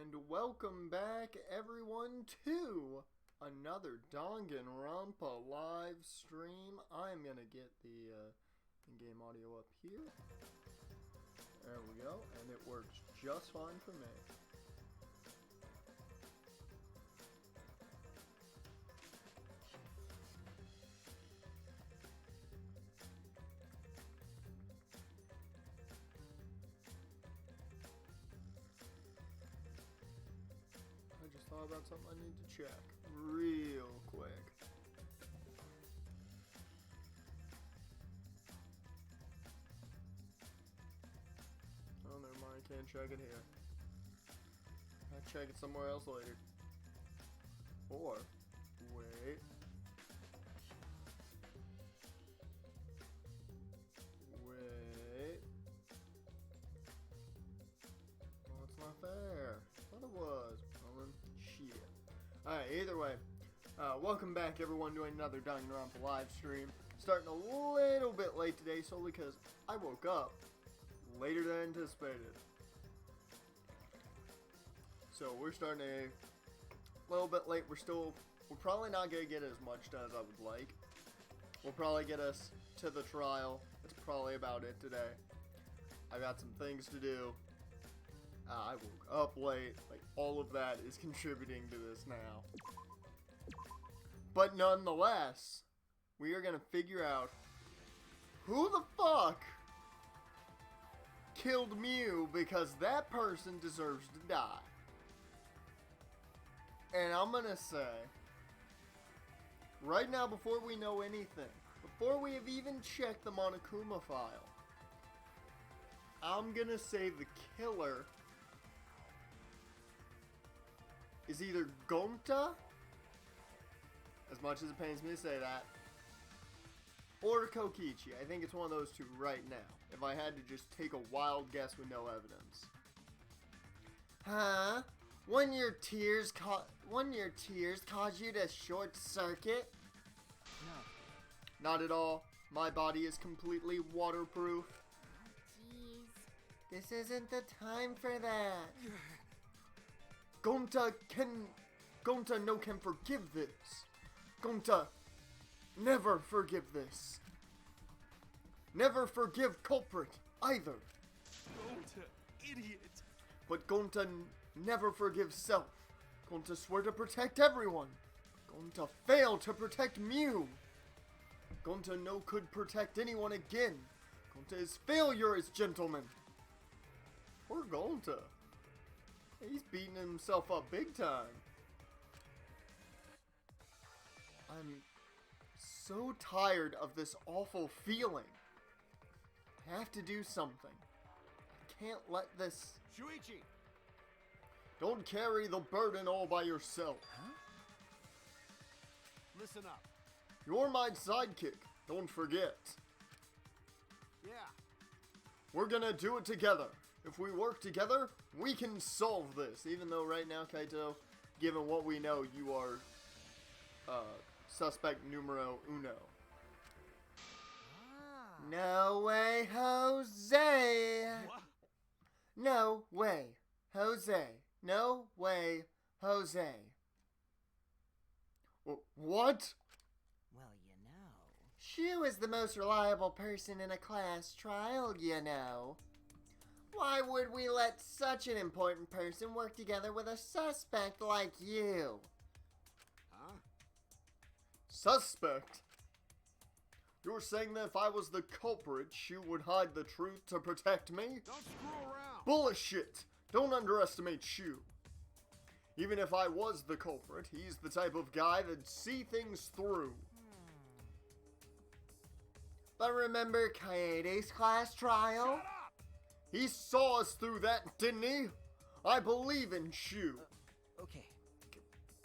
And welcome back, everyone, to another Danganronpa live stream. I'm gonna get the in-game audio up here. There we go, and it works just fine for me. I just thought about something I need to check real quick. Oh, never mind, I can't check it here. I'll check it somewhere else later. Or, wait. Wait. Oh, it's not fair. I thought it was. Shit. Alright, either way. Welcome back, everyone, to another Danganronpa live stream. Starting a little bit late today, solely because I woke up later than anticipated. So, we're starting a little bit late. We're probably not going to get as much done as I would like. We'll probably get us to the trial. That's probably about it today. I got some things to do. I woke up late, like all of that is contributing to this now. But nonetheless, we are gonna figure out who the fuck killed Mew, because that person deserves to die. And I'm gonna say, right now, before we know anything, before we have even checked the Monokuma file, I'm gonna say the killer is either Gonta, as much as it pains me to say that, or Kokichi. I think it's one of those two right now, if I had to just take a wild guess with no evidence. Huh? When your tears cause you to short circuit? No. Not at all. My body is completely waterproof. Jeez. This isn't the time for that. Gonta no can forgive this. Gonta never forgive this. Never forgive culprit either. Gonta, idiot. But Gonta never forgives self. Gonta swear to protect everyone. Gonta fail to protect Mew. Gonta no could protect anyone again. Gonta is failure as gentleman. Poor Gonta. He's beating himself up big time. I'm so tired of this awful feeling. I have to do something. I can't let this... Shuichi! Don't carry the burden all by yourself. Huh? Listen up. You're my sidekick. Don't forget. Yeah. We're gonna do it together. If we work together, we can solve this. Even though right now, Kaito, given what we know, you are suspect numero uno. Ah. No way, Jose! What? No way, Jose. No way, Jose. What? Well, you know. Shu is the most reliable person in a class trial, you know. Why would we let such an important person work together with a suspect like you? Huh? Suspect? You're saying that if I was the culprit, Shu would hide the truth to protect me? Don't screw around! Bullshit! Don't underestimate Shu. Even if I was the culprit, he's the type of guy that'd see things through. But remember Kaede's class trial? Shut up! He saw us through that, didn't he? I believe in Shu. Okay.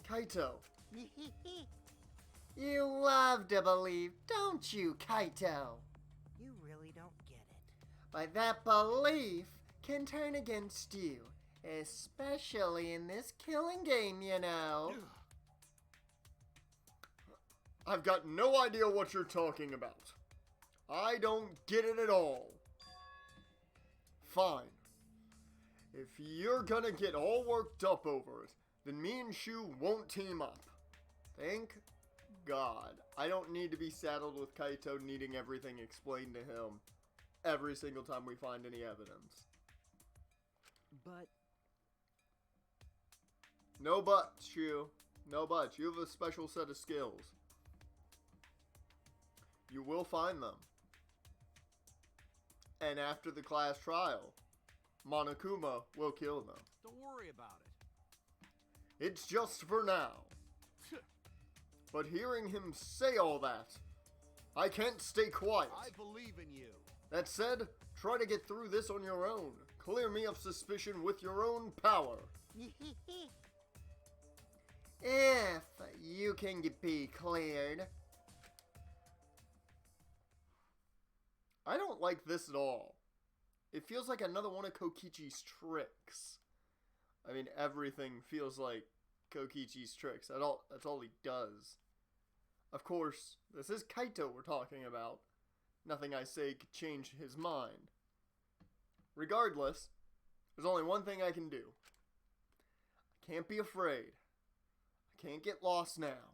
Kaito. You love to believe, don't you, Kaito? You really don't get it. But that belief can turn against you. Especially in this killing game, you know. I've got no idea what you're talking about. I don't get it at all. Fine. If you're gonna get all worked up over it, then me and Shu won't team up. Thank God. I don't need to be saddled with Kaito needing everything explained to him every single time we find any evidence. But No buts, Shu. No buts. You have a special set of skills. You will find them. And after the class trial, Monokuma will kill them. Don't worry about it. It's just for now. But hearing him say all that, I can't stay quiet. I believe in you. That said, try to get through this on your own. Clear me of suspicion with your own power. If you can be cleared. I don't like this at all. It feels like another one of Kokichi's tricks. I mean, everything feels like Kokichi's tricks. That's all he does. Of course, this is Kaito we're talking about. Nothing I say could change his mind. Regardless, there's only one thing I can do. I can't be afraid. I can't get lost now.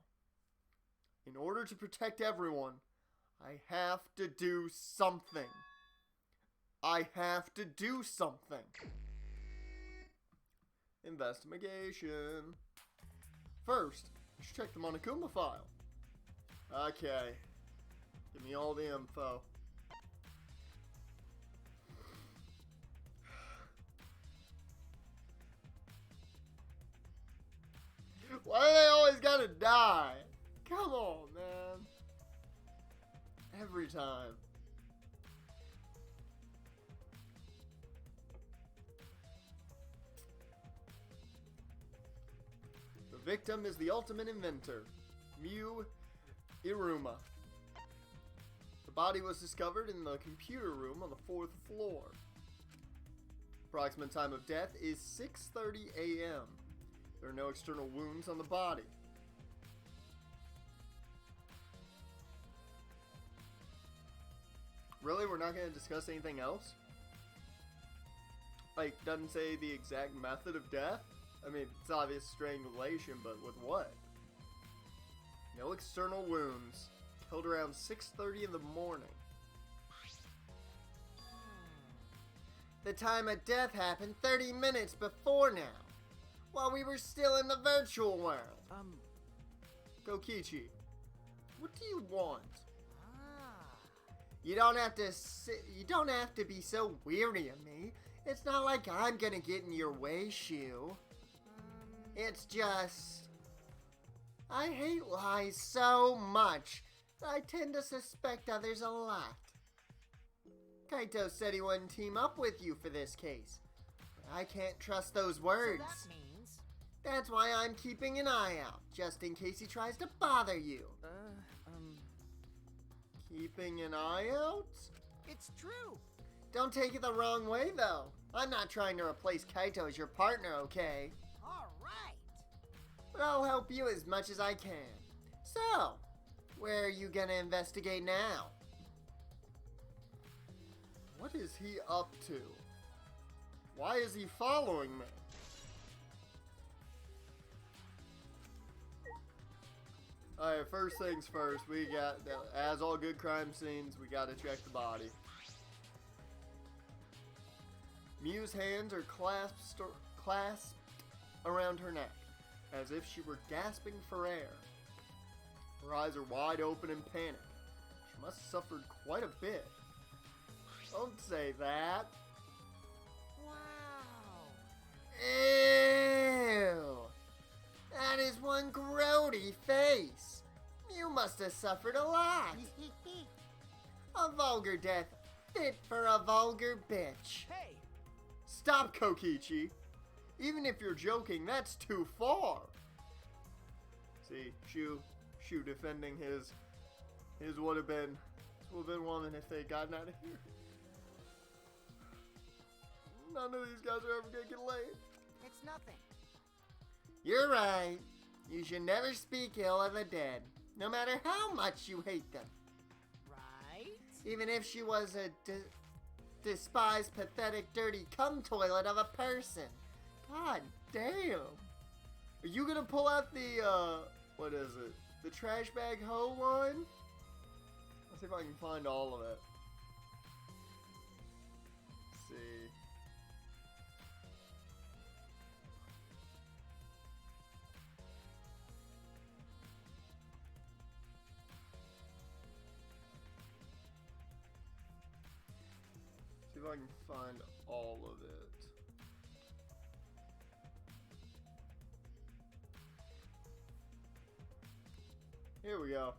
In order to protect everyone, I have to do something. I have to do something. Investigation. First, I should check the Monokuma file. Okay. Give me all the info. Why do they always gotta die? Come on, man. Every time. The victim is the ultimate inventor, Mew Iruma. The body was discovered in the computer room on the 4th floor. Approximate time of death is 6:30 a.m. There are no external wounds on the body. Really? We're not going to discuss anything else? Like, doesn't say the exact method of death? I mean, it's obvious strangulation, but with what? No external wounds. Killed around 6:30 in the morning. The time of death happened 30 minutes before now, while we were still in the virtual world. Kokichi, what do you want? You don't have to be so weary of me. It's not like I'm gonna get in your way, Shu. It's just I hate lies so much that I tend to suspect others a lot. Kaito said he wouldn't team up with you for this case, but I can't trust those words. So that means That's why I'm keeping an eye out, just in case he tries to bother you. Keeping an eye out? it's true. Don't take it the wrong way, though. I'm not trying to replace Kaito as your partner, okay? All right. But I'll help you as much as I can. So, where are you gonna investigate now? What is he up to? Why is he following me? Alright, first things first, we got, as all good crime scenes, we gotta check the body. Mew's hands are clasped around her neck, as if she were gasping for air. Her eyes are wide open in panic. She must have suffered quite a bit. Don't say that. Wow. Ew! That is one grody face. You must have suffered a lot. A vulgar death, fit for a vulgar bitch. Hey, Stop, Kokichi. Even if you're joking, that's too far. See, Shu defending his would have been woman if they had gotten out of here. None of these guys are ever gonna get laid. it's nothing. You're right. You should never speak ill of the dead, no matter how much you hate them. Right? Even if she was a despised, pathetic, dirty cum toilet of a person. God damn. Are you gonna pull out the, what is it? The trash bag hoe line? Let's see if I can find all of it. Let's see. See if I can find all of it. Here we go.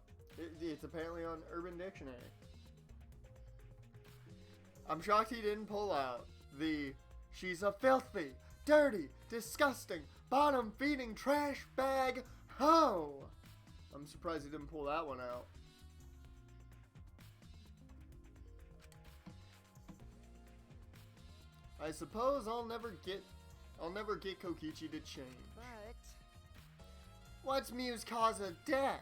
It's apparently on Urban Dictionary. I'm shocked he didn't pull out the "she's a filthy, dirty, disgusting, bottom-feeding trash bag hoe." I'm surprised he didn't pull that one out. I suppose I'll never get Kokichi to change. But What's Mew's cause of death?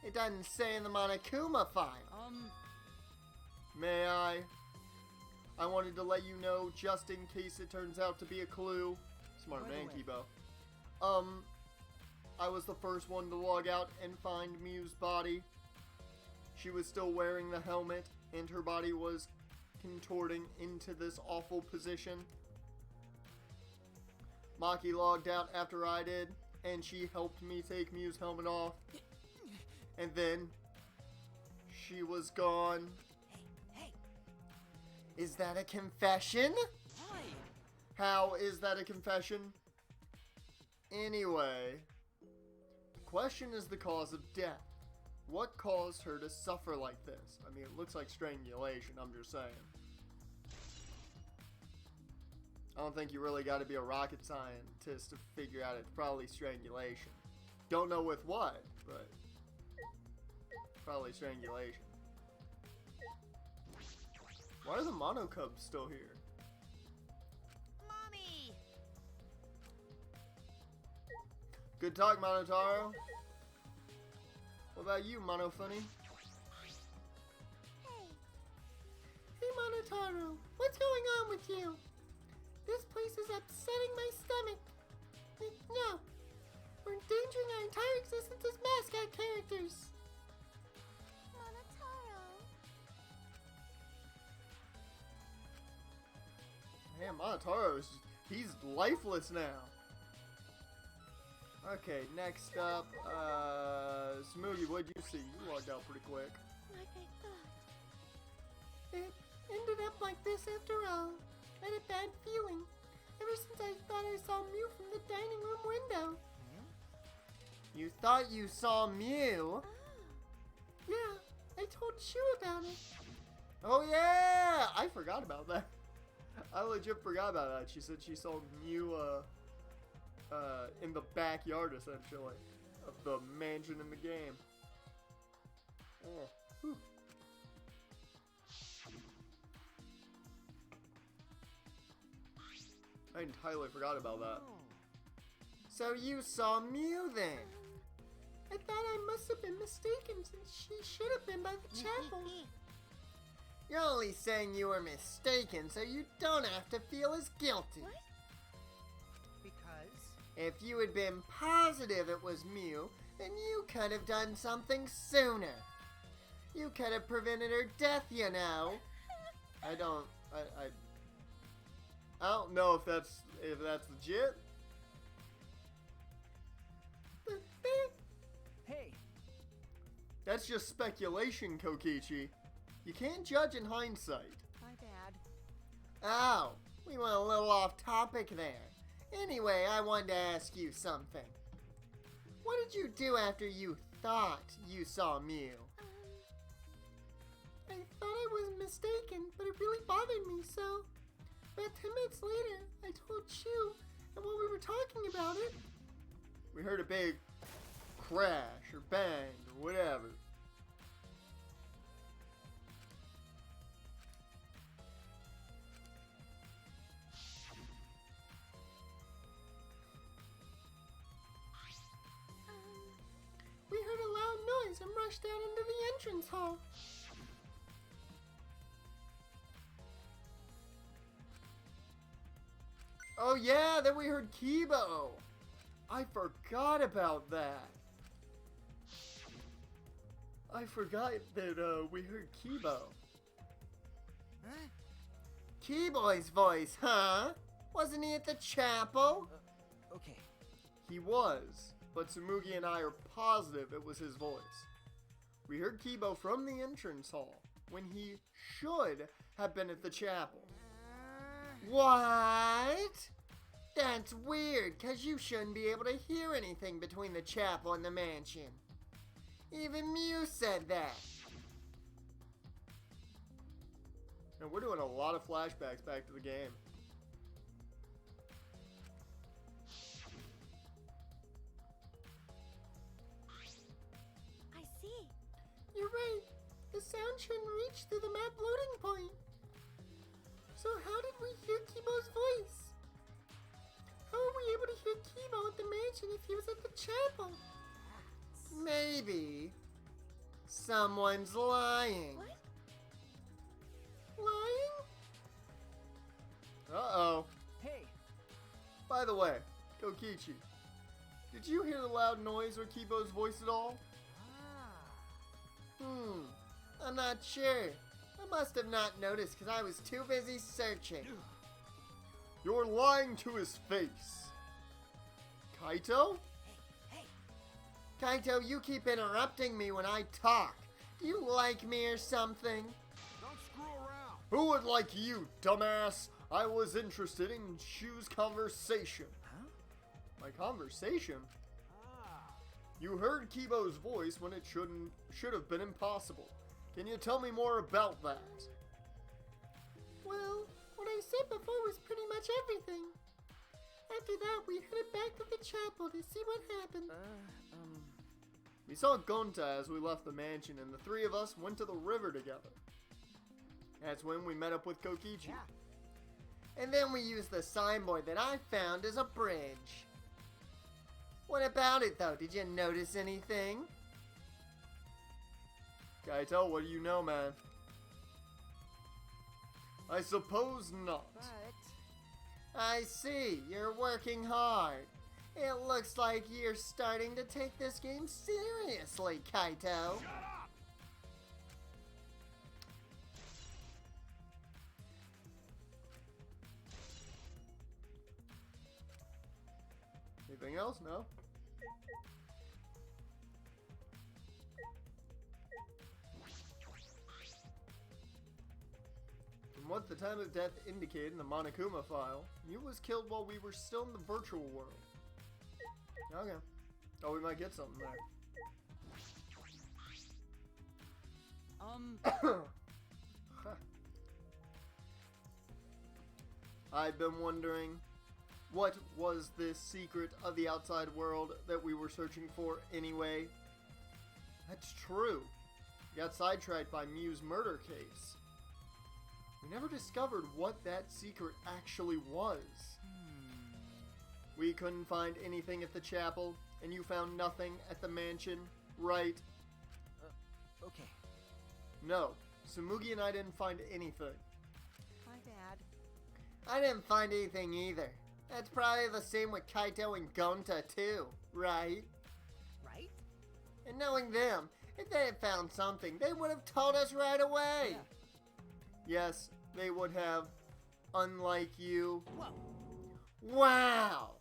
It doesn't say in the Monokuma file. May I? I wanted to let you know just in case it turns out to be a clue. Smart By the man, way. Kibo. I was the first one to log out and find Mew's body. She was still wearing the helmet, and her body was contorting into this awful position. Maki logged out after I did, and she helped me take Mew's helmet off. And then she was gone. hey, Is that a confession? why? How is that a confession? Anyway, the question is the cause of death. What caused her to suffer like this? I mean, it looks like strangulation, I'm just saying. I don't think you really got to be a rocket scientist to figure out it's probably strangulation. Don't know with what, but probably strangulation. Why are the Mono Cubs still here? Mommy! Good talk, Monotaro. What about you, Mono Funny? Hey, Monotaro, what's going on with you? This place is upsetting my stomach. No, we're endangering our entire existence as mascot characters. Man, Monotaro's, he's lifeless now. Okay, next up, Smoothie, what'd you see? You logged out pretty quick. Like I thought. It ended up like this after all. I had a bad feeling. Ever since I thought I saw Mew from the dining room window. You thought you saw Mew? Yeah, I told Shu about it. Oh yeah! I forgot about that. I legit forgot about that. She said she saw Mew, in the backyard, essentially, of the mansion in the game. Oh, whew. I entirely forgot about that. So you saw Mew then? I thought I must have been mistaken since she should have been by the chapel. You're only saying you were mistaken so you don't have to feel as guilty. What? Because? If you had been positive it was Mew, then you could have done something sooner. You could have prevented her death, you know. I don't know if that's legit. Hey! That's just speculation, Kokichi. You can't judge in hindsight. My bad. Oh, we went a little off topic there. Anyway, I wanted to ask you something. What did you do after you thought you saw Mew? I thought I was mistaken, but it really bothered me, so about 10 minutes later, I told Shu, and while we were talking about it, We heard a big crash or bang or whatever. we heard a loud noise and rushed down into the entrance hall. Oh yeah, then we heard Kibo. I forgot about that. I forgot that we heard Kibo. Huh? Kibo's voice, huh? Wasn't he at the chapel? Okay. He was, but Tsumugi and I are positive it was his voice. We heard Kibo from the entrance hall when he should have been at the chapel. What? That's weird, cause you shouldn't be able to hear anything between the chapel and the mansion. Even Mew said that. And we're doing a lot of flashbacks back to the game. I see. You're right. The sound shouldn't reach through the map loading point. So how did we hear Kibo's voice? How are we able to hear Kibo at the mansion if he was at the chapel? Maybe someone's lying. What? Lying? Uh-oh. Hey. By the way, Kokichi, did you hear the loud noise or Kibo's voice at all? I'm not sure. I must have not noticed because I was too busy searching. You're lying to his face. Kaito? Hey. Kaito, you keep interrupting me when I talk. Do you like me or something? Don't screw around. Who would like you, dumbass? I was interested in Shu's conversation. Huh? My conversation? Ah. You heard Kibo's voice when it should have been impossible. Can you tell me more about that? Well, what I said before was pretty much everything. After that, we headed back to the chapel to see what happened. We saw Gonta as we left the mansion, and the three of us went to the river together. That's when we met up with Kokichi. Yeah. And then we used the signboard that I found as a bridge. What about it, though? Did you notice anything? Kaito, what do you know, man? I suppose not. But I see. You're working hard. It looks like you're starting to take this game seriously, Kaito. Anything else? No? From what the time of death indicated in the Monokuma file, Mew was killed while we were still in the virtual world. Okay. Oh, we might get something there. I've been wondering, what was this secret of the outside world that we were searching for anyway? That's true. We got sidetracked by Mew's murder case. We never discovered what that secret actually was. We couldn't find anything at the chapel, and you found nothing at the mansion, right? okay. No, Tsumugi and I didn't find anything. My bad. I didn't find anything either. That's probably the same with Kaito and Gonta too, right? Right? And knowing them, if they had found something, they would have told us right away. Yeah. Yes, they would have, unlike you. Whoa. Wow!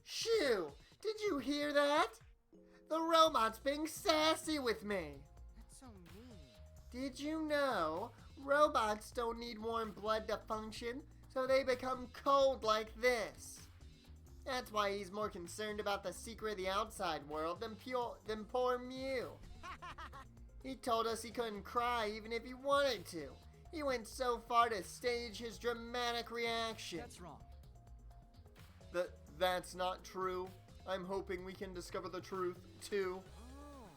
Shoo! Did you hear that? The robot's being sassy with me. That's so mean. Did you know robots don't need warm blood to function, so they become cold like this? That's why he's more concerned about the secret of the outside world than poor Mew. He told us he couldn't cry even if he wanted to. He went so far to stage his dramatic reaction. That's wrong. That's not true. I'm hoping we can discover the truth, too. Oh.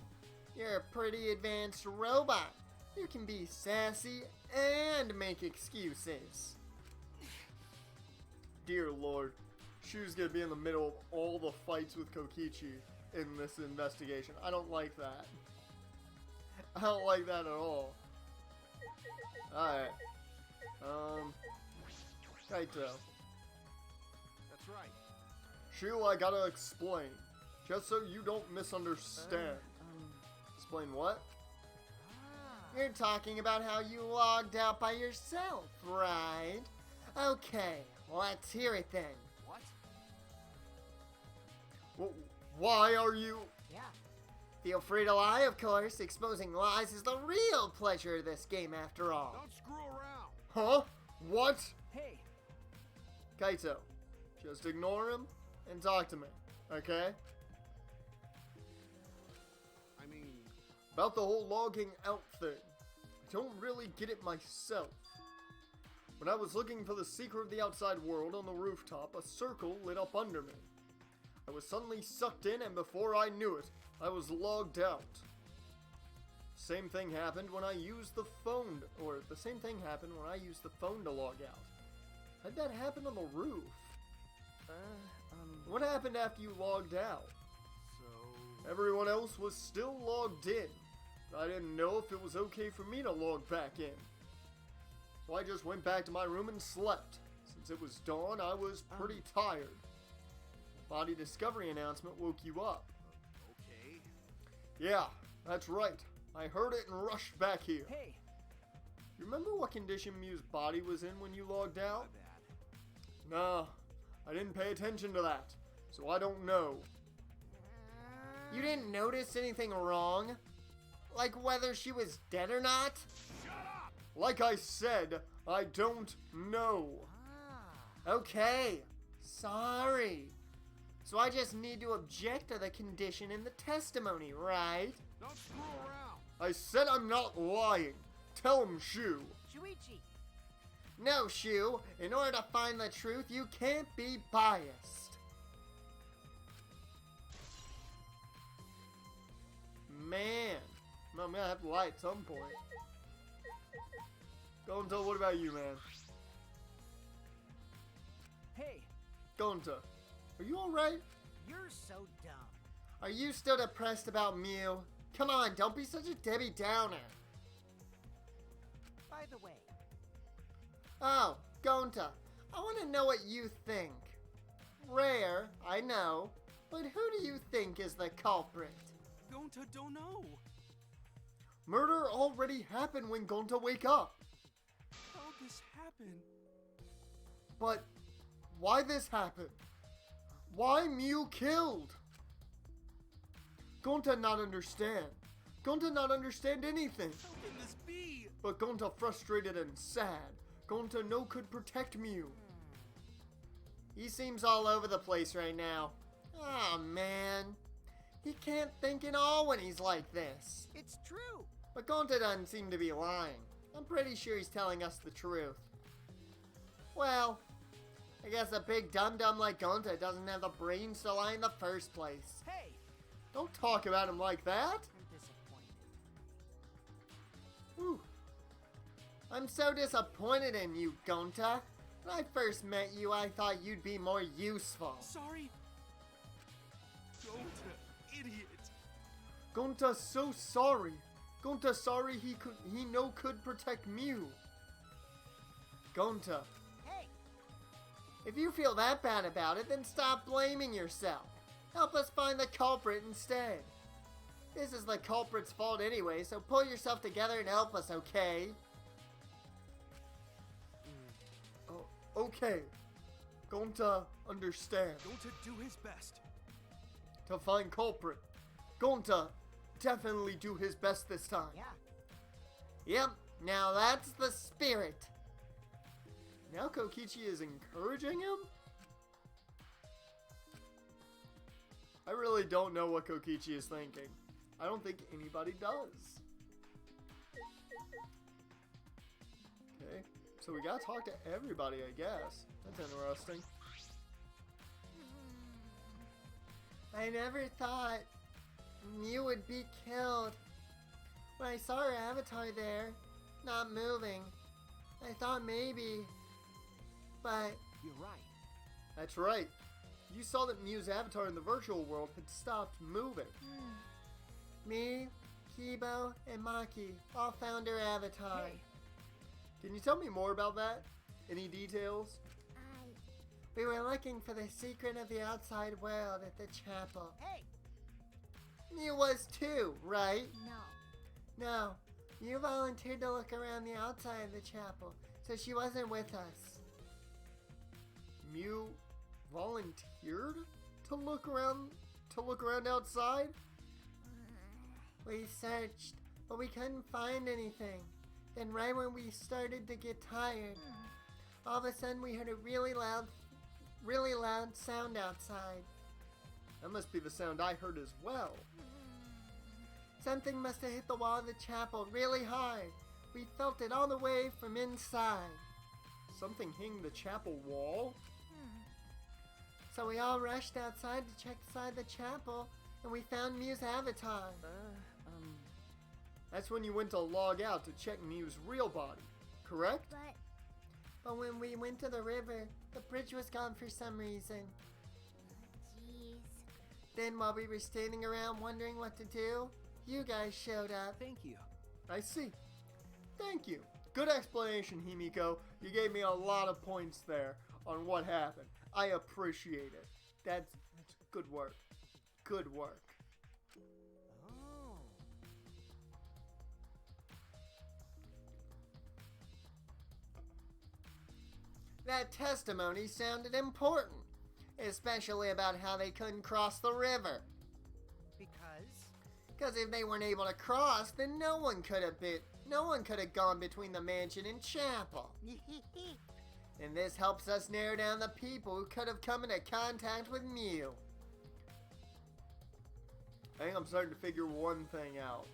You're a pretty advanced robot. You can be sassy and make excuses. Dear Lord, Shu's gonna be in the middle of all the fights with Kokichi in this investigation. I don't like that. I don't like that at all. Alright. Kaito. That's right. Shu, I gotta explain. Just so you don't misunderstand. Explain what? You're talking about how you logged out by yourself, right? Okay, let's hear it then. What? Why are you... Yeah. Feel free to lie, of course. Exposing lies is the real pleasure of this game, after all. Don't screw around. Huh? What? Hey, Kaito, just ignore him and talk to me, okay? I mean, About the whole logging out thing. I don't really get it myself. When I was looking for the secret of the outside world on the rooftop, a circle lit up under me. I was suddenly sucked in, and before I knew it, I was logged out. Same thing happened when I used the phone, the same thing happened when I used the phone to log out. How'd that happen on the roof? What happened after you logged out? so... Everyone else was still logged in. But I didn't know if it was okay for me to log back in. So I just went back to my room and slept. Since it was dawn, I was pretty tired. Body discovery announcement woke you up. Okay. Yeah, that's right. I heard it and rushed back here. hey. You remember what condition Mew's body was in when you logged out? My bad. Nah, I didn't pay attention to that, so I don't know. You didn't notice anything wrong? Like whether she was dead or not? Like I said, I don't know. Okay, sorry. So I just need to object to the condition in the testimony, right? Don't screw around. I said I'm not lying. Tell him, Shu. Shuichi. No, Shu. In order to find the truth, you can't be biased. Man, I'm gonna have to lie at some point. Gonta, what about you, man? Hey, Gonta, are you alright? you're so dumb. Are you still depressed about Mew? Come on, don't be such a Debbie Downer. By the way, Oh, Gonta, I want to know what you think. Rare, I know, but who do you think is the culprit? Gonta don't know. Murder already happened when Gonta wake up. How'd this happen? But why this happened? Why Mew killed? Gonta not understand. Gonta not understand anything. How can this be? But Gonta frustrated and sad. Gonta no could protect Mew. He seems all over the place right now. Oh man, he can't think at all when he's like this. it's true. But Gonta doesn't seem to be lying. I'm pretty sure he's telling us the truth. Well, I guess a big dum-dum like Gonta doesn't have the brains to lie in the first place. Hey, Don't talk about him like that. I'm disappointed. Whew. I'm so disappointed in you, Gonta. When I first met you, I thought you'd be more useful. Sorry. Gonta, idiot. Gonta's so sorry. Gonta sorry he no could protect Mew. Gonta, Hey, If you feel that bad about it, then stop blaming yourself. Help us find the culprit instead. This is the culprit's fault anyway, so pull yourself together and help us, okay? oh, okay. Gonta understand. Gonta do his best. To find culprit. Gonta definitely do his best this time. yeah. Yep, now that's the spirit. Now Kokichi is encouraging him? I really don't know what Kokichi is thinking. I don't think anybody does. Okay, so we gotta talk to everybody, I guess. That's interesting. I never thought Mew would be killed. When I saw her avatar there, not moving, I thought maybe, but You're right. That's right. You saw that Mew's avatar in the virtual world had stopped moving. me, Kibo, and Maki all found her avatar. Hey, Can you tell me more about that? Any details? We were looking for the secret of the outside world at the chapel. Hey, You was too, right? no. No. You volunteered to look around the outside of the chapel, so she wasn't with us. Mew volunteered to look around outside? We searched, but we couldn't find anything. Then right when we started to get tired, all of a sudden we heard a really loud sound outside. That must be the sound I heard as well. Something must have hit the wall of the chapel really hard. We felt it all the way from inside. Something hitting the chapel wall? So we all rushed outside to check inside the chapel, and we found Mew's avatar. That's when you went to log out to check Mew's real body, correct? But when we went to the river, the bridge was gone for some reason. Jeez. Then while we were standing around wondering what to do, you guys showed up. Thank you. I see. Thank you. Good explanation, Himiko. You gave me a lot of points there on what happened. I appreciate it. That's good work. Good work. Oh. That testimony sounded important, especially about how they couldn't cross the river. Because? Because if they weren't able to cross, then no one could have gone between the mansion and chapel. And this helps us narrow down the people who could have come into contact with Mew. I think I'm starting to figure one thing out.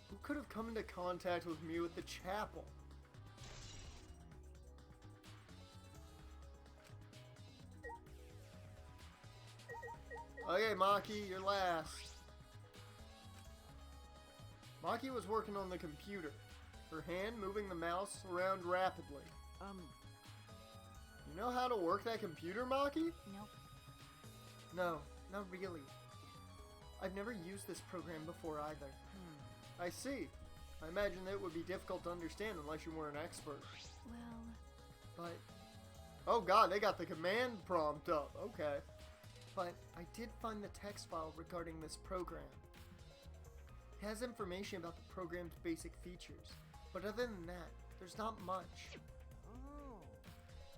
Who could have come into contact with Mew at the chapel? Okay, Maki, you're last. Maki was working on the computer, her hand moving the mouse around rapidly. You know how to work that computer, Maki? Nope. No, not really. I've never used this program before either. I see. I imagine that it would be difficult to understand unless you were an expert. Well, But Oh god, they got the command prompt up. Okay. I did find the text file regarding this program. It has information about the program's basic features, but other than that, there's not much. oh.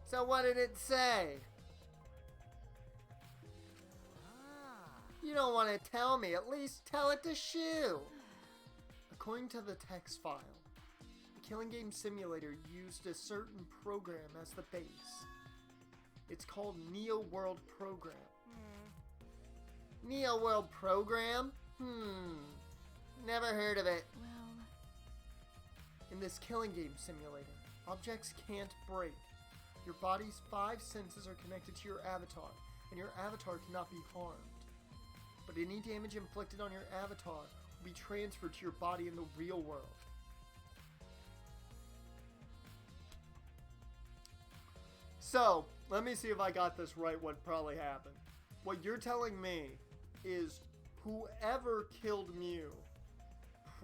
So what did it say? Ah. You don't want to tell me, at least tell it to Shu. According to the text file, the Killing Game Simulator used a certain program as the base. It's called Neo World Program. Neo World Program? Never heard of it. Well, In this Killing Game Simulator, objects can't break. Your body's 5 senses are connected to your avatar, and your avatar cannot be harmed. But any damage inflicted on your avatar will be transferred to your body in the real world. So, let me see if I got this right, what probably happened. What you're telling me is whoever killed Mew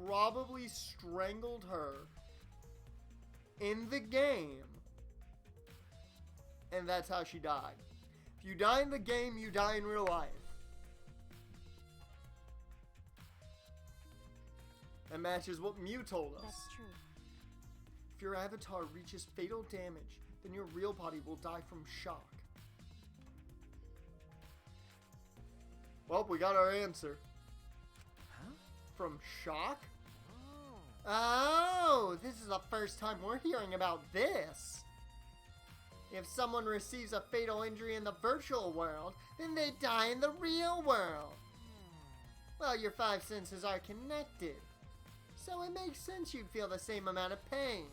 probably strangled her in the game, and that's how she died. If you die in the game, you die in real life. That matches what Mew told us. that's true. If your avatar reaches fatal damage, then your real body will die from shock. Well, we got our answer. Huh? From shock? Oh, this is the first time we're hearing about this. If someone receives a fatal injury in the virtual world, then they die in the real world. Well, your 5 senses are connected, so it makes sense you'd feel the same amount of pain.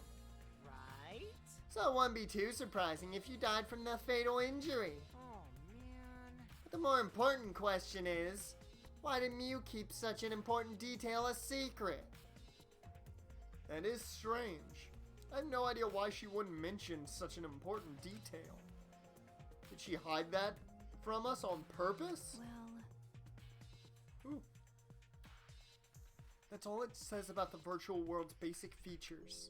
Right? So it wouldn't be too surprising if you died from the fatal injury. Oh, man. But the more important question is, why did Mew keep such an important detail a secret? That is strange. I have no idea why she wouldn't mention such an important detail. Did she hide that from us on purpose? Well, Ooh. That's all it says about the virtual world's basic features.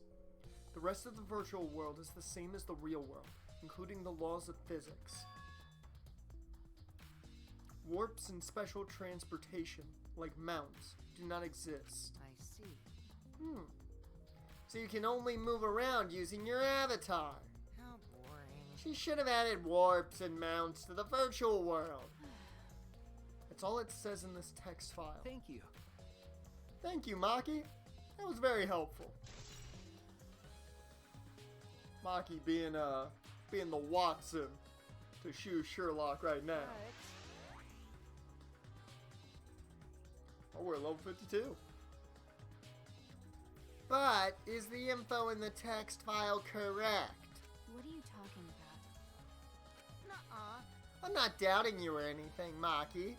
The rest of the virtual world is the same as the real world, including the laws of physics. Warps and special transportation, like mounts, do not exist. I see. So you can only move around using your avatar. How boring. She should have added warps and mounts to the virtual world. That's all it says in this text file. Thank you. Thank you, Maki. That was very helpful. Maki being the Watson to shoe Sherlock right now. Oh, we're level 52. But is the info in the text file correct? What are you talking about? Nuh-uh. I'm not doubting you or anything, Maki.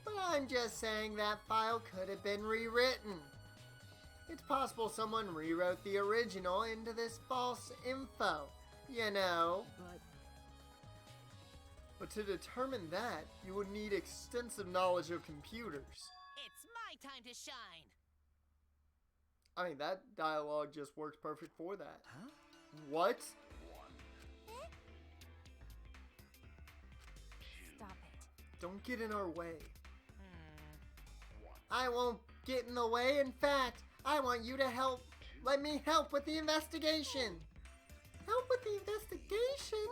But I'm just saying that file could have been rewritten. It's possible someone rewrote the original into this false info, you know. But to determine that, you would need extensive knowledge of computers. It's my time to shine. I mean, that dialogue just works perfect for that. Huh? What? Stop it. Don't get in our way. I won't get in the way. In fact, I want you to help. Let me help with the investigation. Help with the investigation?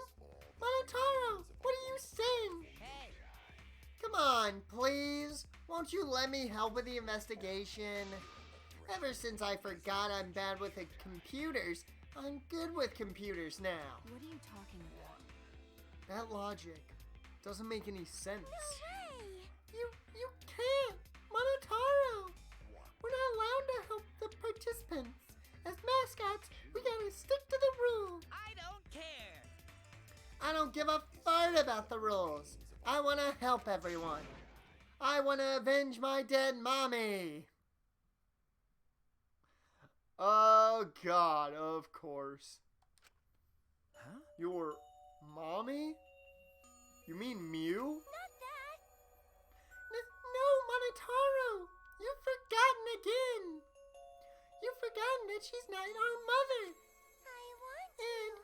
Monotaro, what are you saying? Hey, Come on, please. Won't you let me help with the investigation? Ever since I forgot I'm bad with the computers, I'm good with computers now. What are you talking about? That logic doesn't make any sense. Hey! You can't! Monotaro! We're not allowed to help the participants. As mascots, we gotta stick to the rules. I don't care. I don't give a fart about the rules. I want to help everyone. I want to avenge my dead mommy. Oh, God, of course. Huh? Your mommy? You mean Mew? Not that. No, Monotaro! You've forgotten again. You've forgotten that she's not our mother. I want to. And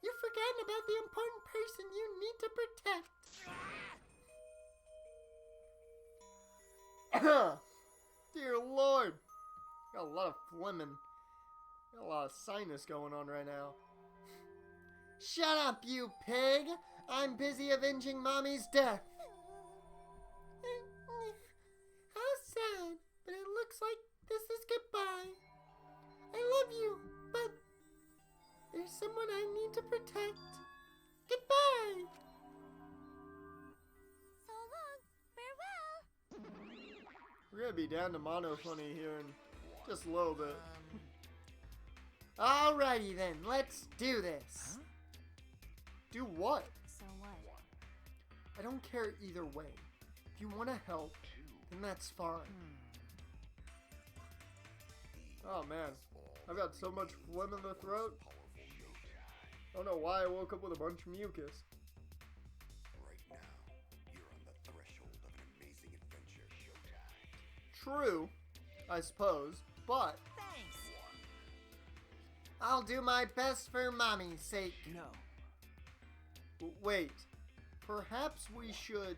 you've forgotten about the important person you need to protect. Dear Lord. Got a lot of phlegm. Got a lot of sinus going on right now. Shut up, you pig! I'm busy avenging Mommy's death. How sad, but it looks like this is goodbye. I love you, but there's someone I need to protect. Goodbye! So long. Farewell. We're gonna be down to mono funny here in just a little bit. Alrighty then, let's do this. Huh? Do what? So what? I don't care either way. If you want to help, then that's fine. Oh man, I've got so much phlegm in the throat. I don't know why I woke up with a bunch of mucus. Right now, you're on the threshold of an amazing adventure showtime. True, I suppose, but Thanks. I'll do my best for Mommy's sake. No. Wait, perhaps we should...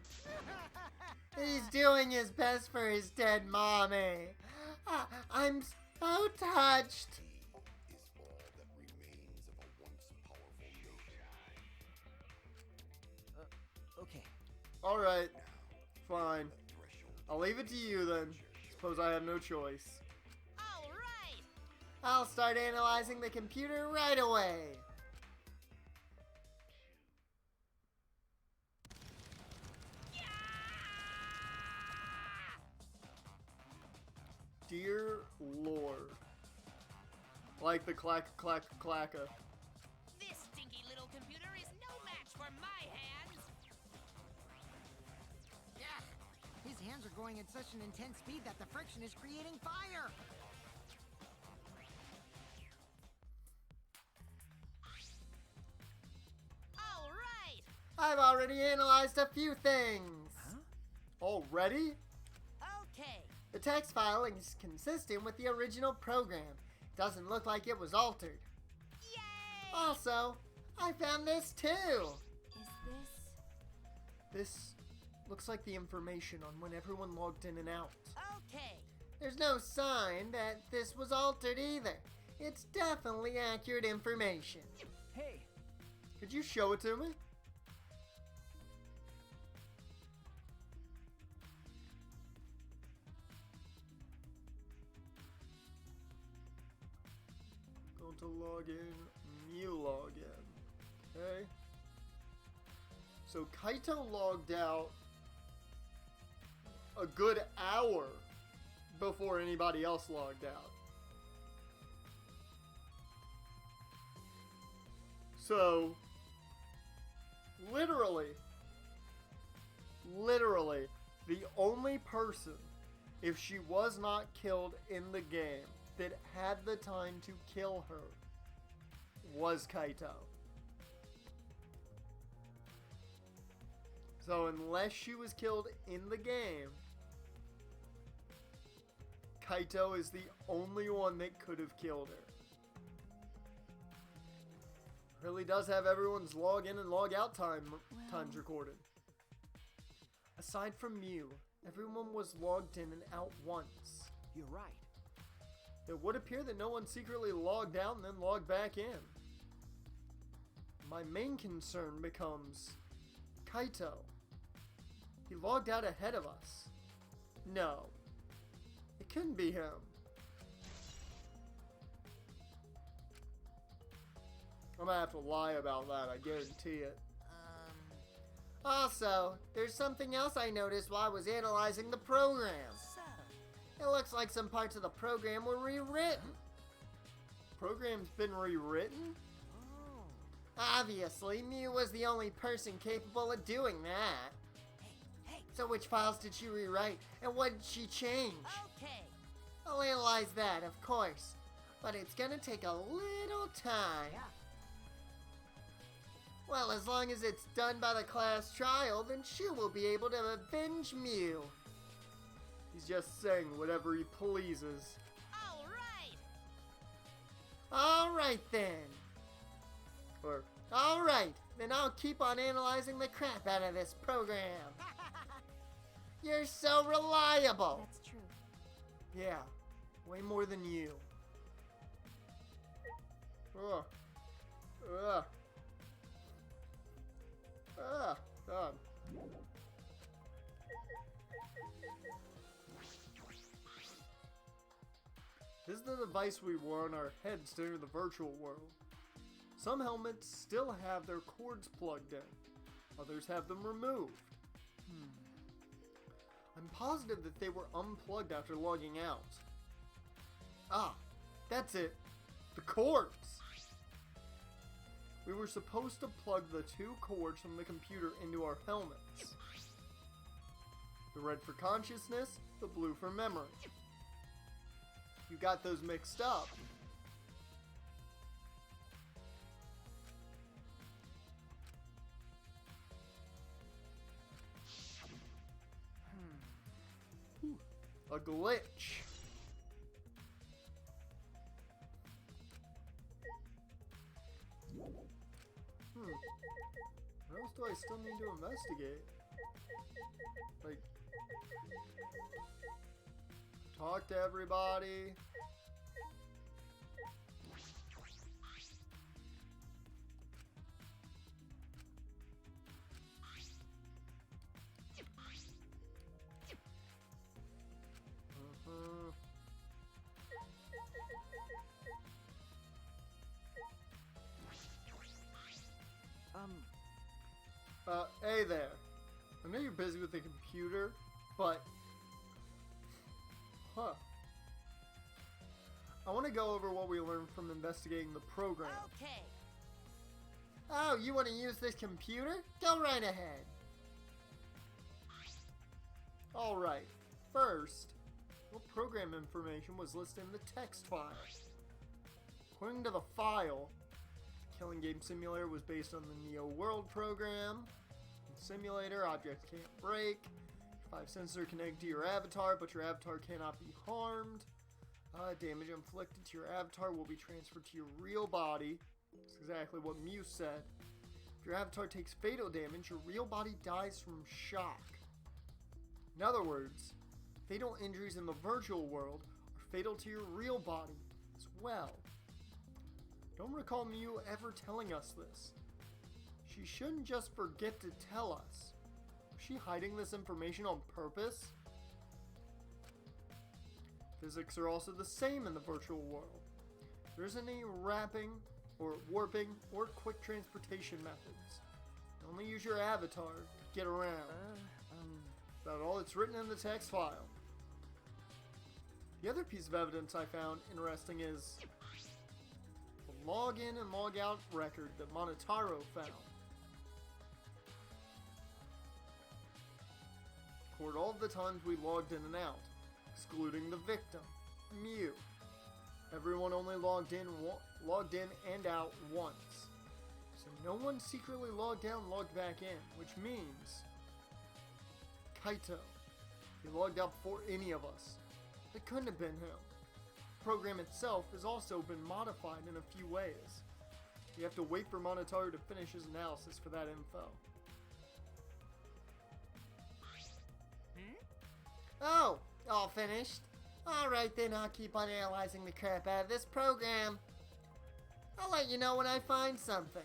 He's doing his best for his dead mommy. I'm so touched. Is all that remains of a once powerful showtime. Okay. Alright, fine. Threshold. I'll leave it to you then. Suppose I have no choice. All right. I'll start analyzing the computer right away. Dear Lord. Like the clacka. This stinky little computer is no match for my hands. His hands are going at such an intense speed that the friction is creating fire. All right. I've already analyzed a few things. Huh? Already? Okay. The text file is consistent with the original program. It doesn't look like it was altered. Also, I found this too. Is this... This looks like the information on when everyone logged in and out. Okay. There's no sign that this was altered either. It's definitely accurate information. Hey, Could you show it to me? Going to log in, Mew login. Okay. So Kaito logged out a good hour before anybody else logged out. So, literally, the only person, if she was not killed in the game, that had the time to kill her was Kaito. So unless she was killed in the game, Kaito is the only one that could have killed her. Really does have everyone's log in and log out times recorded. Aside from Mew, everyone was logged in and out once. you're right. It would appear that no one secretly logged out and then logged back in. My main concern becomes Kaito. He logged out ahead of us. No, it couldn't be him. I'm gonna have to lie about that, I guarantee it. Also, there's something else I noticed while I was analyzing the program. So, It looks like some parts of the program were rewritten. Program's been rewritten? Obviously, Mew was the only person capable of doing that. hey, So which files did she rewrite, and what did she change? okay. I'll analyze that, of course, but it's gonna take a little time. Yeah. Well, as long as it's done by the class trial, then she will be able to avenge Mew. He's just saying whatever he pleases. All right. Alright then. Or, Alright, then I'll keep on analyzing the crap out of this program. You're so reliable. That's true. yeah, way more than you. Ugh. Ugh. Ah, God. This is the device we wore on our heads to enter the virtual world. Some helmets still have their cords plugged in. Others have them removed. I'm positive that they were unplugged after logging out. Ah, that's it. The cords! We were supposed to plug the two cords from the computer into our helmets. The red for consciousness, the blue for memory. You got those mixed up. A glitch. What else do I still need to investigate? Like, talk to everybody. Hey there. I know you're busy with the computer, but... I want to go over what we learned from investigating the program. Okay. Oh, you want to use this computer? Go right ahead. Alright, first, what program information was listed in the text file? According to the file, Killing Game Simulator was based on the Neo World program. In Simulator, objects can't break. Your 5 sensors are connected to your avatar, but your avatar cannot be harmed. Damage inflicted to your avatar will be transferred to your real body That's exactly what Mew said. If your avatar takes fatal damage, your real body dies from shock. In other words, fatal injuries in the virtual world are fatal to your real body as well. Don't recall Mew ever telling us this. She shouldn't just forget to tell us. Was she hiding this information on purpose? Physics are also the same in the virtual world. There isn't any wrapping or warping or quick transportation methods. You only use your avatar to get around. That's about all that's written in the text file. The other piece of evidence I found interesting is the login and logout record that Monotaro found. Record all of the times we logged in and out, excluding the victim, Mew. Everyone only logged in and out once. So no one secretly logged out and logged back in, which means Kaito. He logged out before any of us. It couldn't have been him. The program itself has also been modified in a few ways. You have to wait for Monotaro to finish his analysis for that info. Oh, all finished? Alright then, I'll keep on analyzing the crap out of this program. I'll let you know when I find something.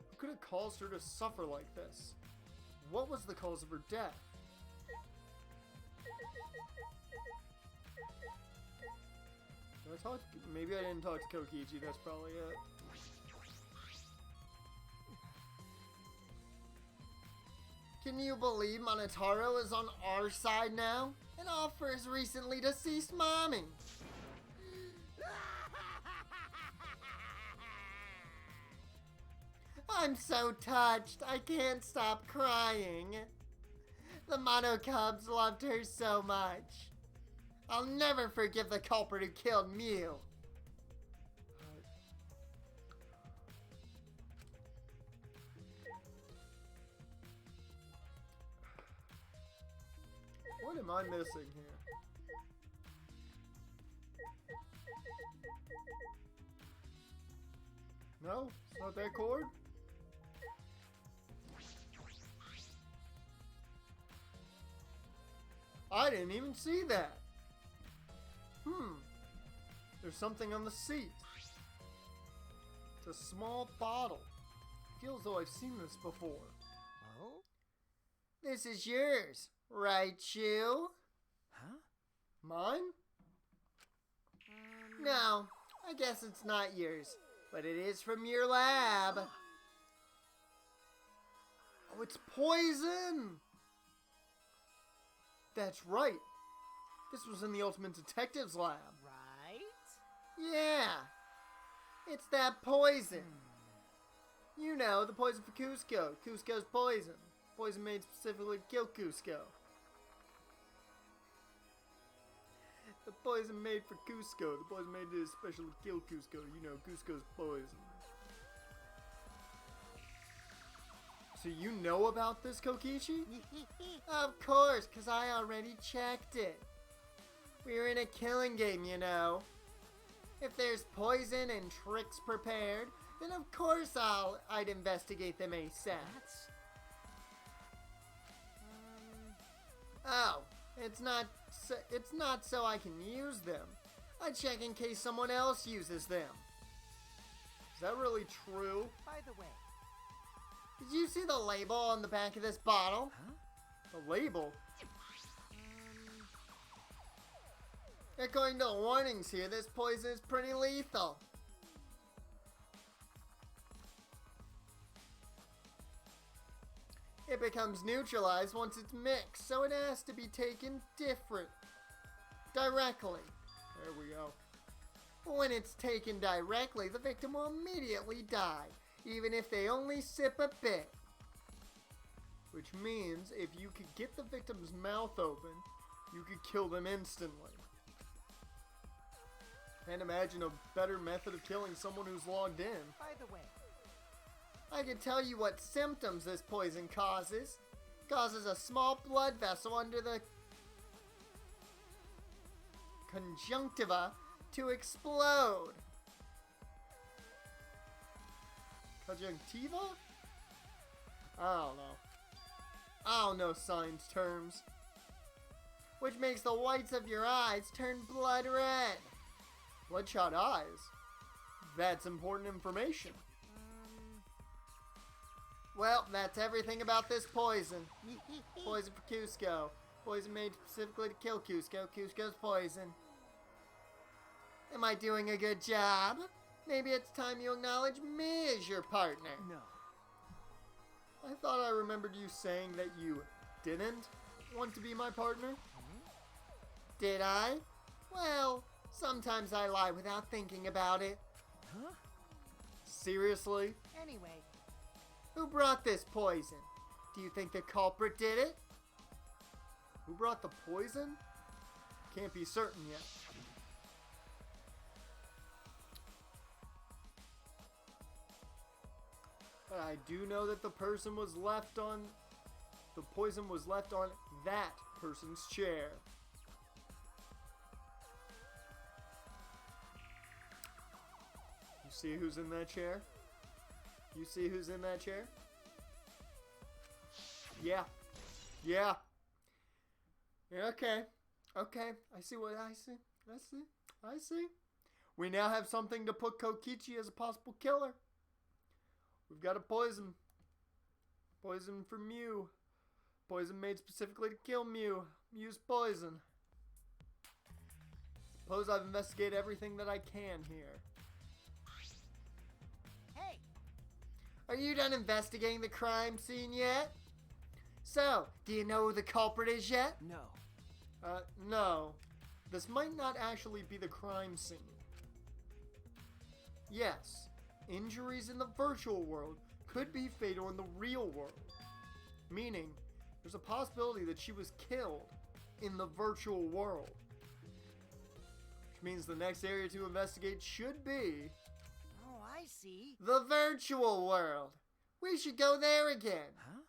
Who could have caused her to suffer like this? What was the cause of her death? Maybe I didn't talk to Kokichi, that's probably it. Can you believe Monotaro is on our side now? And offers recently deceased mommy. I'm so touched, I can't stop crying. The Mono Cubs loved her so much. I'll never forgive the culprit who killed Mew. What am I missing here? No? It's not that chord? I didn't even see that. There's something on the seat. It's a small bottle. Feels as though I've seen this before. Oh? This is yours, right, Shu? Huh? Mine? No, I guess it's not yours, but it is from your lab. Oh, it's poison! That's right. This was in the Ultimate Detective's lab. Right? Yeah, it's that poison. You know, the poison for Cusco. Cusco's poison. Poison made specifically to kill Cusco. The poison made for Cusco. The poison made it special to kill Cusco. You know, Cusco's poison. So you know about this, Kokichi? Of course, because I already checked it. We're in a killing game, you know. If there's poison and tricks prepared, then of course I'd investigate them ASAP. Oh, it's not so I can use them. I check in case someone else uses them. Is that really true? By the way, Did you see the label on the back of this bottle? The label? According to the warnings here, this poison is pretty lethal. It becomes neutralized once it's mixed, so it has to be taken directly. There we go. When it's taken directly, the victim will immediately die, even if they only sip a bit. Which means if you could get the victim's mouth open, you could kill them instantly. Can't imagine a better method of killing someone who's logged in. by the way, I can tell you what symptoms this poison causes. Causes a small blood vessel under the conjunctiva to explode. Conjunctiva? I don't know. I don't know science terms. Which makes the whites of your eyes turn blood red. Bloodshot eyes? That's important information. Well, that's everything about this poison. Poison for Cusco. Poison made specifically to kill Cusco. Cusco's poison. Am I doing a good job? Maybe it's time you acknowledge me as your partner. No. I thought I remembered you saying that you didn't want to be my partner. Did I? Well, sometimes I lie without thinking about it. Huh? Seriously? Anyway, Who brought this poison? Do you think the culprit did it? Who brought the poison? Can't be certain yet. But I do know that the poison was left on that person's chair. You see who's in that chair? You see who's in that chair? Yeah. Yeah. Yeah, okay. Okay. I see. I see. We now have something to put Kokichi as a possible killer. We've got a poison. Poison for Mew. Poison made specifically to kill Mew. Mew's poison. Suppose I've investigated everything that I can here. hey, Are you done investigating the crime scene yet? So, do you know who the culprit is yet? No. No. This might not actually be the crime scene. Yes, injuries in the virtual world could be fatal in the real world. Meaning, there's a possibility that she was killed in the virtual world. Which means the next area to investigate should be oh, I see. the virtual world. We should go there again. Huh?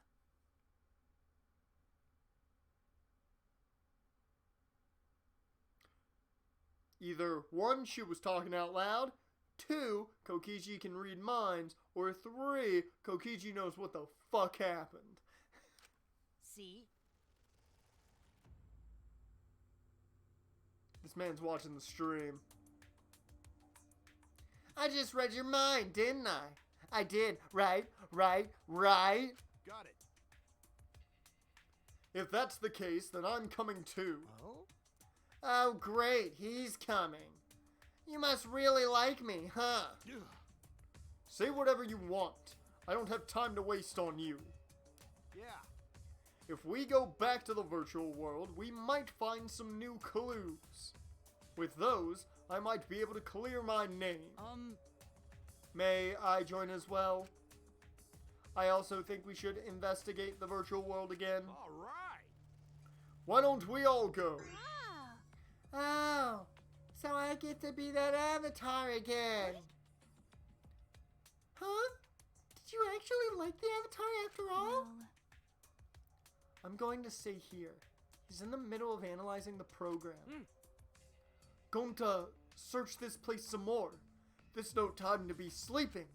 Either 1, she was talking out loud, 2, Kokichi can read minds, or 3, Kokichi knows what the fuck happened. See? This man's watching the stream. I just read your mind, didn't I? I did, right? Got it. If that's the case, then I'm coming too. Oh? Oh, great, he's coming. You must really like me, huh? Say whatever you want. I don't have time to waste on you. Yeah. If we go back to the virtual world, we might find some new clues. With those, I might be able to clear my name. May I join as well? I also think we should investigate the virtual world again. All right. Why don't we all go? Oh, so I get to be that avatar again. Huh? Did you actually like the avatar after all? Well, I'm going to stay here. He's in the middle of analyzing the program. Going to search this place some more. There's no time to be sleeping.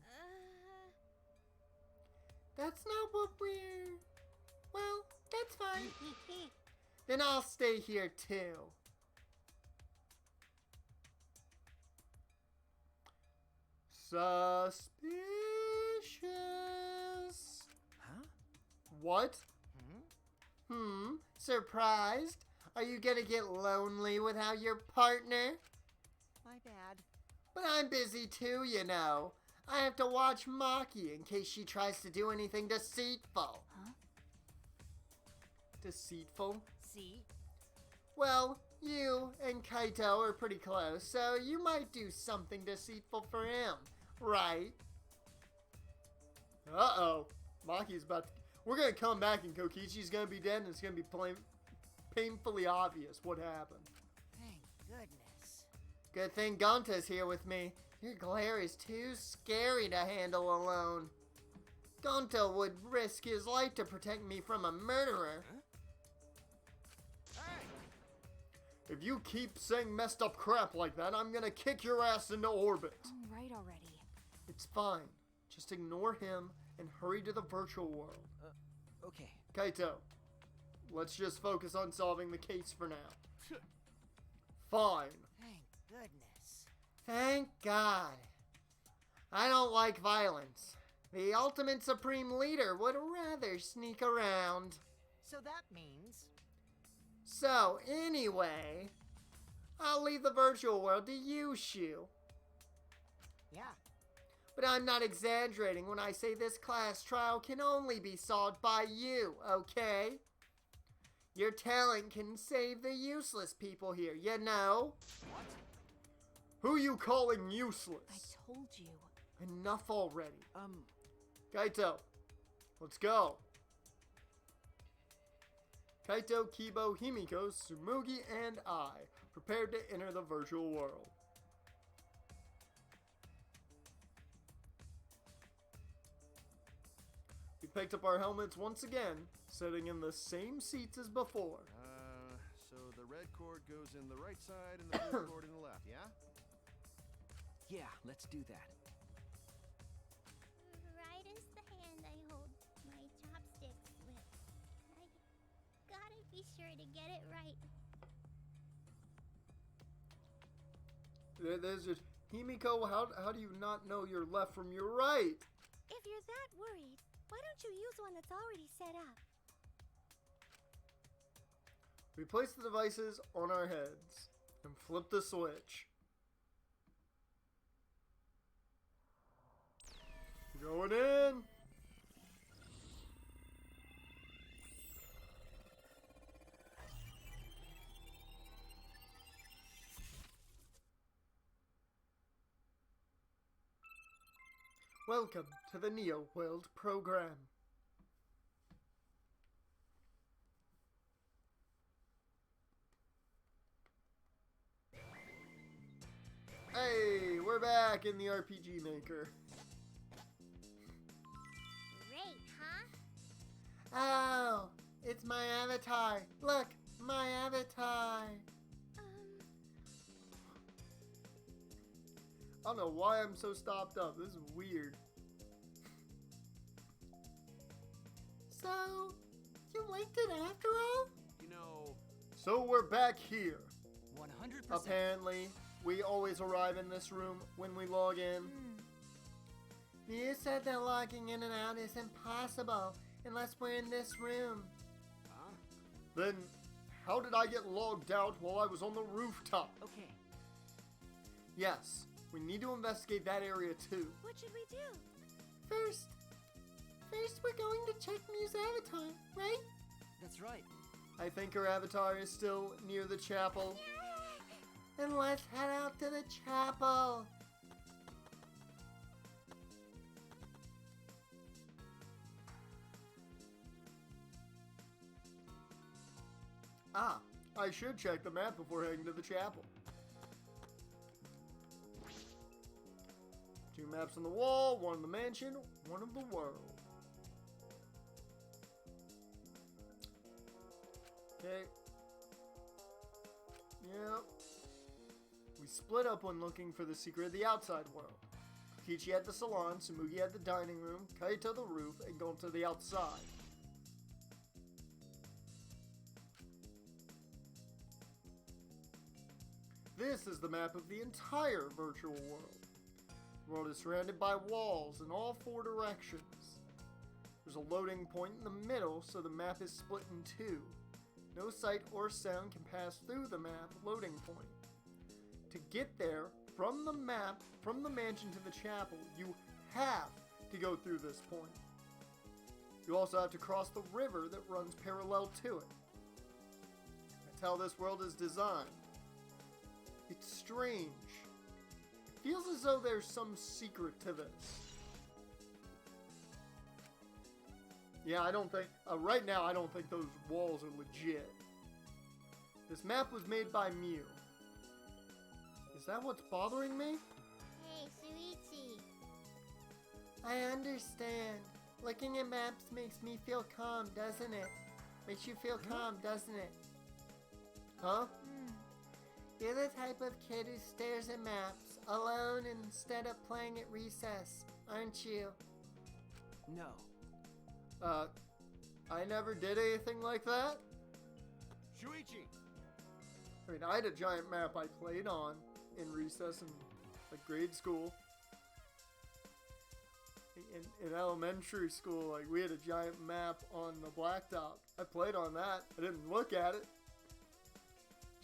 That's not what we're... Well, that's fine. Then I'll stay here too. Suspicious. Huh? What? Surprised? Are you gonna get lonely without your partner? My bad. But I'm busy too, you know. I have to watch Maki in case she tries to do anything deceitful. Huh? Deceitful? See? Well, you and Kaito are pretty close, so you might do something deceitful for him, right? Uh-oh. Maki's about to... We're gonna come back and Kokichi's gonna be dead and it's gonna be painfully obvious what happened. Thank goodness. Good thing Gonta's here with me. Your glare is too scary to handle alone. Gonta would risk his life to protect me from a murderer. If you keep saying messed up crap like that, I'm gonna kick your ass into orbit. All right already. It's fine. Just ignore him and hurry to the virtual world. Okay. Kaito, let's just focus on solving the case for now. Fine. Thank goodness. Thank God. I don't like violence. The ultimate supreme leader would rather sneak around. So that means... So, anyway, I'll leave the virtual world to you, Shu. Yeah. But I'm not exaggerating when I say this class trial can only be solved by you, okay? Your talent can save the useless people here, you know? What? Who you calling I useless? told you. Enough already. Kaito. Let's go. Kaito, Kibo, Himiko, Tsumugi, and I prepared to enter the virtual world. We picked up our helmets once again, sitting in the same seats as before. So the red cord goes in the right side and the blue cord in the left, yeah? Yeah, let's do that. Right is the hand I hold my chopsticks with. I gotta be sure to get it right. There's just, Himiko, how do you not know your left from your right? If you're that worried, why don't you use one that's already set up? We place the devices on our heads and flip the switch. Going in. Welcome to the Neo World program. Hey, we're back in the RPG Maker. Great, huh? Oh, it's my avatar. Look, my avatar. I don't know why I'm so stopped up. This is weird. So, you liked it after all? You know, So we're back here. 100%. Apparently, we always arrive in this room when we log in. You said that logging in and out is impossible unless we're in this room. Huh? Then, how did I get logged out while I was on the rooftop? Okay. Yes, we need to investigate that area too. What should we do? First we're going to check Miu's avatar, right? That's right. I think her avatar is still near the chapel. Then let's head out to the chapel. Ah, I should check the map before heading to the chapel. 2 maps on the wall, 1 of the mansion, 1 of the world. Okay. Yep. We split up when looking for the secret of the outside world. Kokichi at the salon, Tsumugi at the dining room, Kaito the roof, and Gonta the outside. This is the map of the entire virtual world. The world is surrounded by walls in all 4 directions. There's a loading point in the middle, so the map is split in 2. No sight or sound can pass through the map loading point. To get there, from the map, from the mansion to the chapel, you have to go through this point. You also have to cross the river that runs parallel to it. That's how this world is designed. It's strange. It feels as though there's some secret to this. Yeah, I don't think, right now I don't think those walls are legit. This map was made by Miu. Is that what's bothering me? Hey, Shuichi. I understand. Looking at maps makes me feel calm, doesn't it? Makes you feel calm, doesn't it? Huh? You're the type of kid who stares at maps, alone instead of playing at recess, aren't you? No. I never did anything like that. Shuichi! I mean, I had a giant map I played on in recess in like grade school. In elementary school, like we had a giant map on the blacktop. I played on that. I didn't look at it.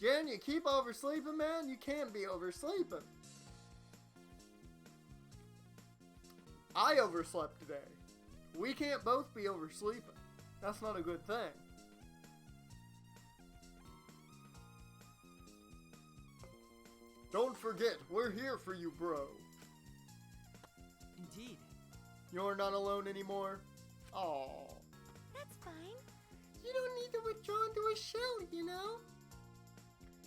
Jen, you keep oversleeping, man. You can't be oversleeping. I overslept today. We can't both be oversleeping. That's not a good thing. Don't forget, we're here for you, bro. Indeed. You're not alone anymore? Aww. That's fine. You don't need to withdraw into a shell, you know?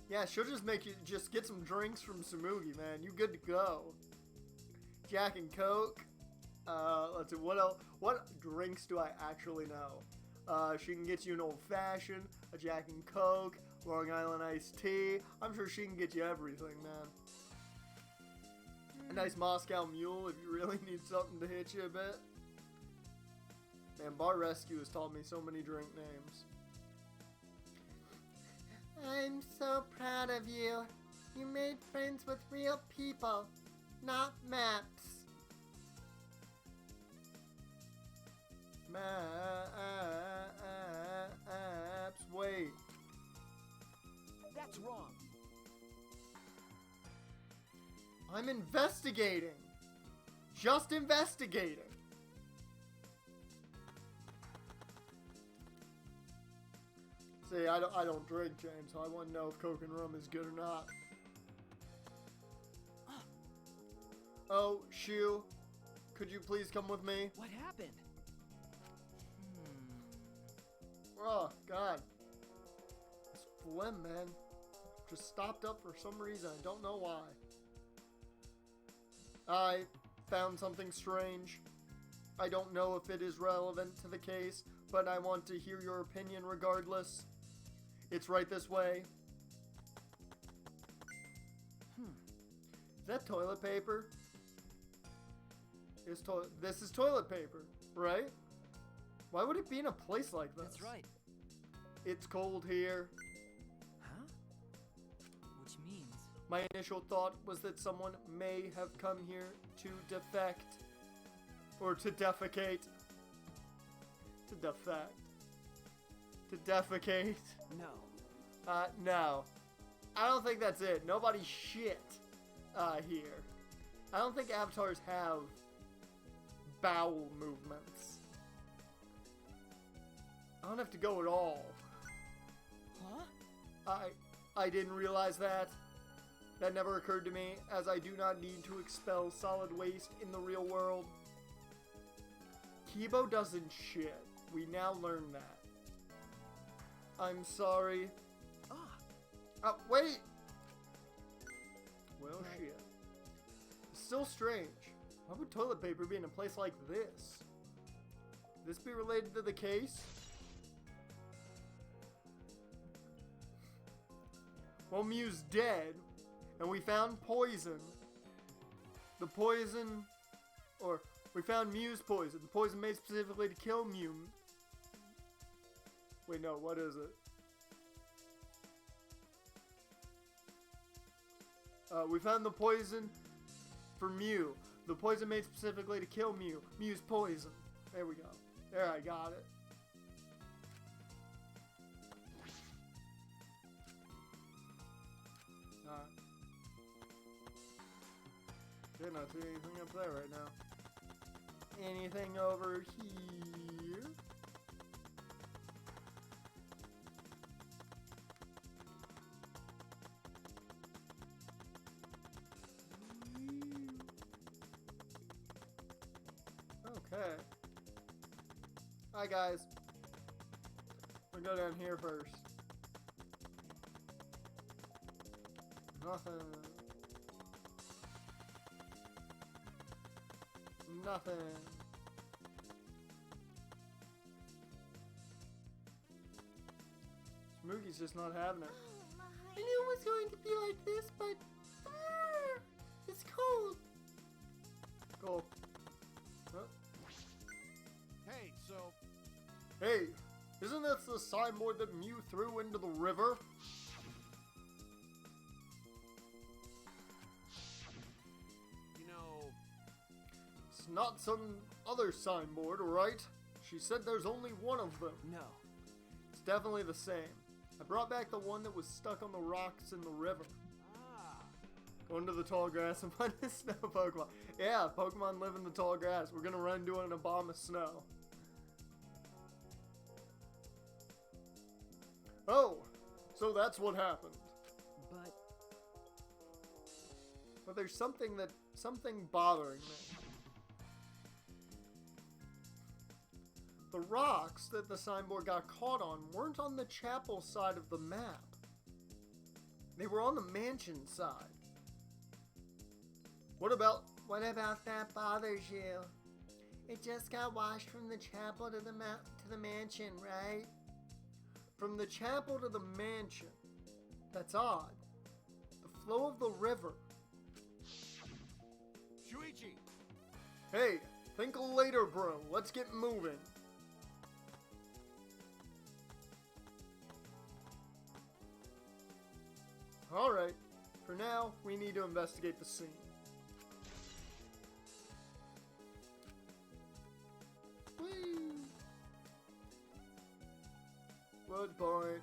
Yeah, she'll just make you just get some drinks from Sumugi, man. You good to go. Jack and Coke. Let's see, what else? What drinks do I actually know? She can get you an old fashioned, a Jack and Coke, Long Island iced tea. I'm sure she can get you everything, man. A nice Moscow Mule if you really need something to hit you a bit. Man, Bar Rescue has taught me so many drink names. I'm so proud of you. You made friends with real people, not maps. Maps, wait. That's wrong. I'm investigating. Just investigating. See, I don't drink, James, so I want to know if Coke and rum is good or not. Oh, Shu, could you please come with me? What happened? Oh, God. This phlegm, man, just stopped up for some reason. I don't know why. I found something strange. I don't know if it is relevant to the case, but I want to hear your opinion regardless. It's right this way. Is that toilet paper? This is toilet paper, right? Why would it be in a place like this? That's right. It's cold here. Huh? Which means... My initial thought was that someone may have come here to defect. Or to defecate. To defect. To defecate. No. No. I don't think that's it. Nobody shit here. I don't think avatars have bowel movements. I don't have to go at all. Huh? I didn't realize that. That never occurred to me, as I do not need to expel solid waste in the real world. Kibo doesn't shit. We now learn that. I'm sorry. Wait! Well, shit. Still strange. Why would toilet paper be in a place like this? Could this be related to the case? Well, Mew's dead, and we found poison. The poison, or we found Mew's poison. The poison made specifically to kill Mew. Wait, no, what is it? We found the poison for Mew. The poison made specifically to kill Mew. Mew's poison. There we go. There, I got it. Alright. Did not see anything up there right now. Anything over here? Okay. Hi guys. We'll go down here first. Nothing. Nothing. He's just not having it. Oh my. I knew it was going to be like this, but it's cold. Go. Huh? Hey, so Hey, isn't this the signboard that Mew threw into the river? you know, It's not some other signboard, right? She said there's only one of them. No. It's definitely the same. I brought back the one that was stuck on the rocks in the river. Ah. Go into the tall grass and find a snow Pokemon. Yeah, Pokemon live in the tall grass. We're gonna run into an bomb of snow. Oh, so that's what happened. But there's something bothering me. The rocks that the signboard got caught on weren't on the chapel side of the map. They were on the mansion side. What about that bothers you? It just got washed from the chapel to the mansion, right? from the chapel to the mansion? That's odd. The flow of the river. Shuichi! Hey, think later, bro. Let's get moving. Alright, for now, we need to investigate the scene. Whee! Good point.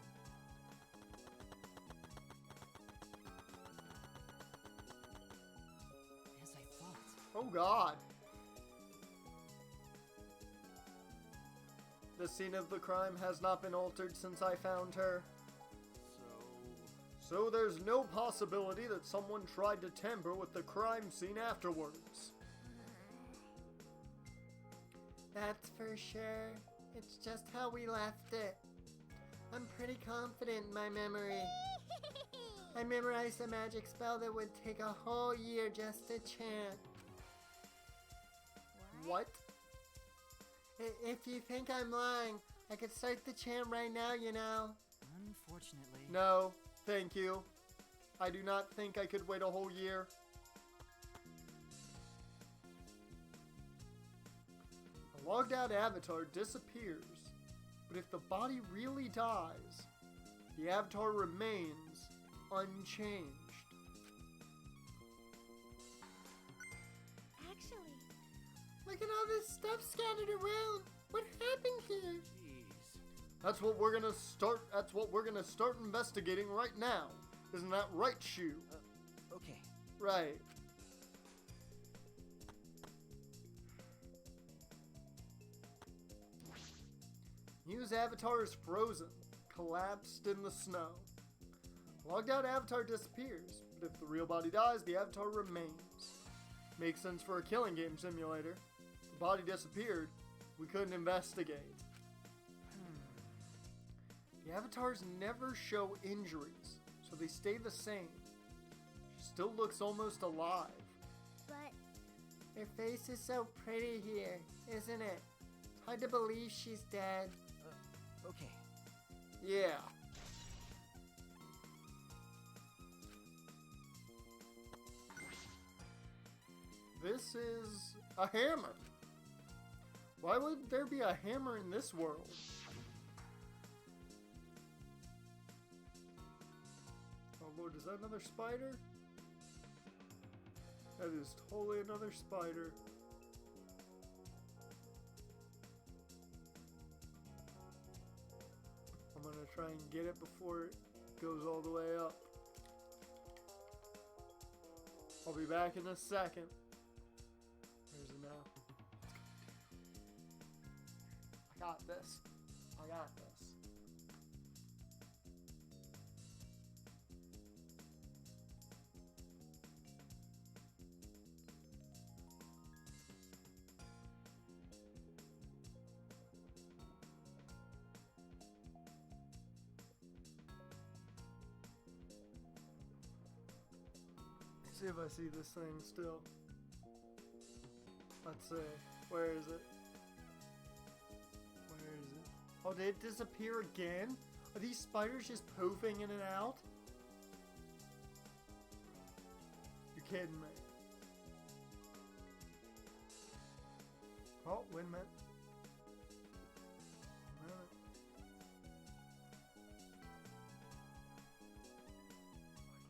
As I thought. Oh god. The scene of the crime has not been altered since I found her. So there's no possibility that someone tried to tamper with the crime scene afterwards. That's for sure. It's just how we left it. I'm pretty confident in my memory. I memorized a magic spell that would take a whole year just to chant. What? If you think I'm lying, I could start the chant right now, you know. Unfortunately. No, thank you. I do not think I could wait a whole year. A logged out avatar disappears, but if the body really dies, the avatar remains unchanged. Actually, Look at all this stuff scattered around. What happened here? Jeez. That's what we're gonna start investigating right now. Isn't that right, Shu? Okay. Right. Mew's avatar is frozen, collapsed in the snow. Logged out avatar disappears, but if the real body dies, the avatar remains. Makes sense for a killing game simulator. If the body disappeared, we couldn't investigate. The avatars never show injuries, so they stay the same. She still looks almost alive. but Her face is so pretty here, isn't it? It's hard to believe she's dead. Okay. Yeah. This is a hammer. Why would there be a hammer in this world? Oh lord, is that another spider? That is totally another spider. I'm gonna try and get it before it goes all the way up. I'll be back in a second. Where's it now? I got this. I got this. See if I see this thing still. Let's see. Where is it? Where is it? Oh, did it disappear again? Are these spiders just poofing in and out? You're kidding me. Oh, wait a minute.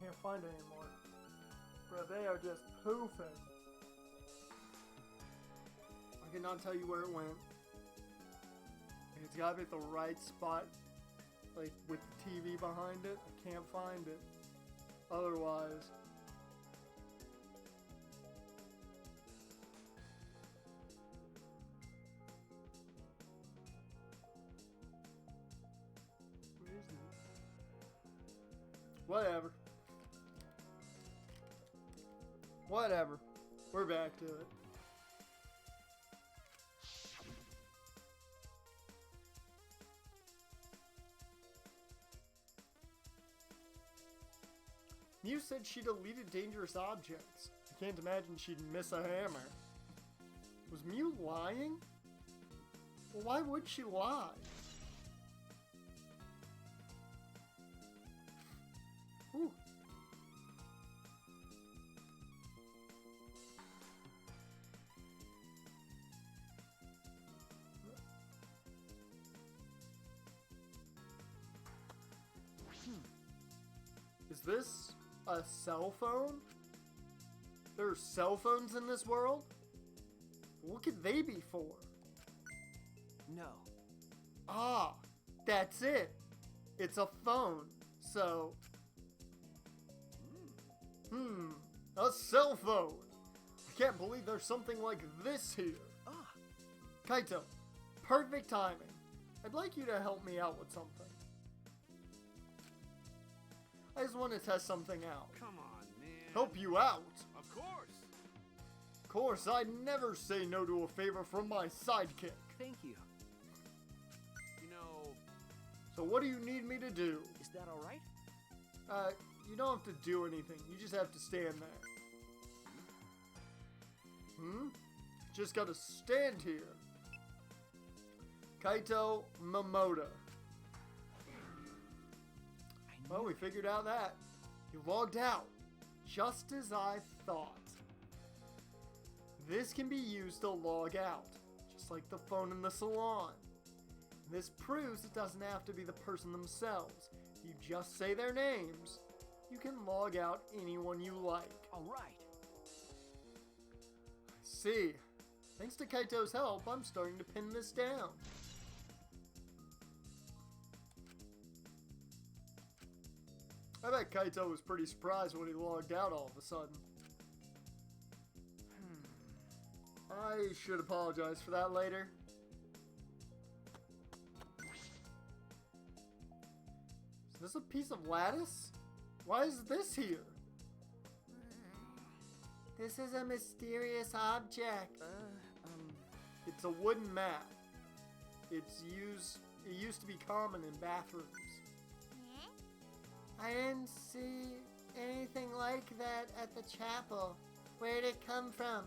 I can't find it anymore. Bro, they are just poofing. I cannot tell you where it went. It's gotta be at the right spot. Like, with the TV behind it. I can't find it. Otherwise... Where is it? Whatever. Whatever. We're back to it. Mew said she deleted dangerous objects. I can't imagine she'd miss a hammer. Was Mew lying? Well, why would she lie? Ooh. Is this a cell phone? There are cell phones in this world? What could they be for? No. Ah, that's it. It's a phone. So... a cell phone. I can't believe there's something like this here. Ah. Kaito, perfect timing. I'd like you to help me out with something. I just want to test something out. Come on, man. Help you out? Of course. Of course, I'd never say no to a favor from my sidekick. Thank you. You know... So what do you need me to do? Is that all right? You don't have to do anything. You just have to stand there. Just gotta stand here. Kaito Momoda. Well, we figured out that. You logged out. Just as I thought. This can be used to log out. Just like the phone in the salon. This proves it doesn't have to be the person themselves. You just say their names. You can log out anyone you like. All right. I see. Thanks to Kaito's help, I'm starting to pin this down. I bet Kaito was pretty surprised when he logged out all of a sudden. I should apologize for that later. Is this a piece of lattice? Why is this here? This is a mysterious object. It's a wooden mat. It used to be common in bathrooms. I didn't see anything like that at the chapel. Where'd it come from?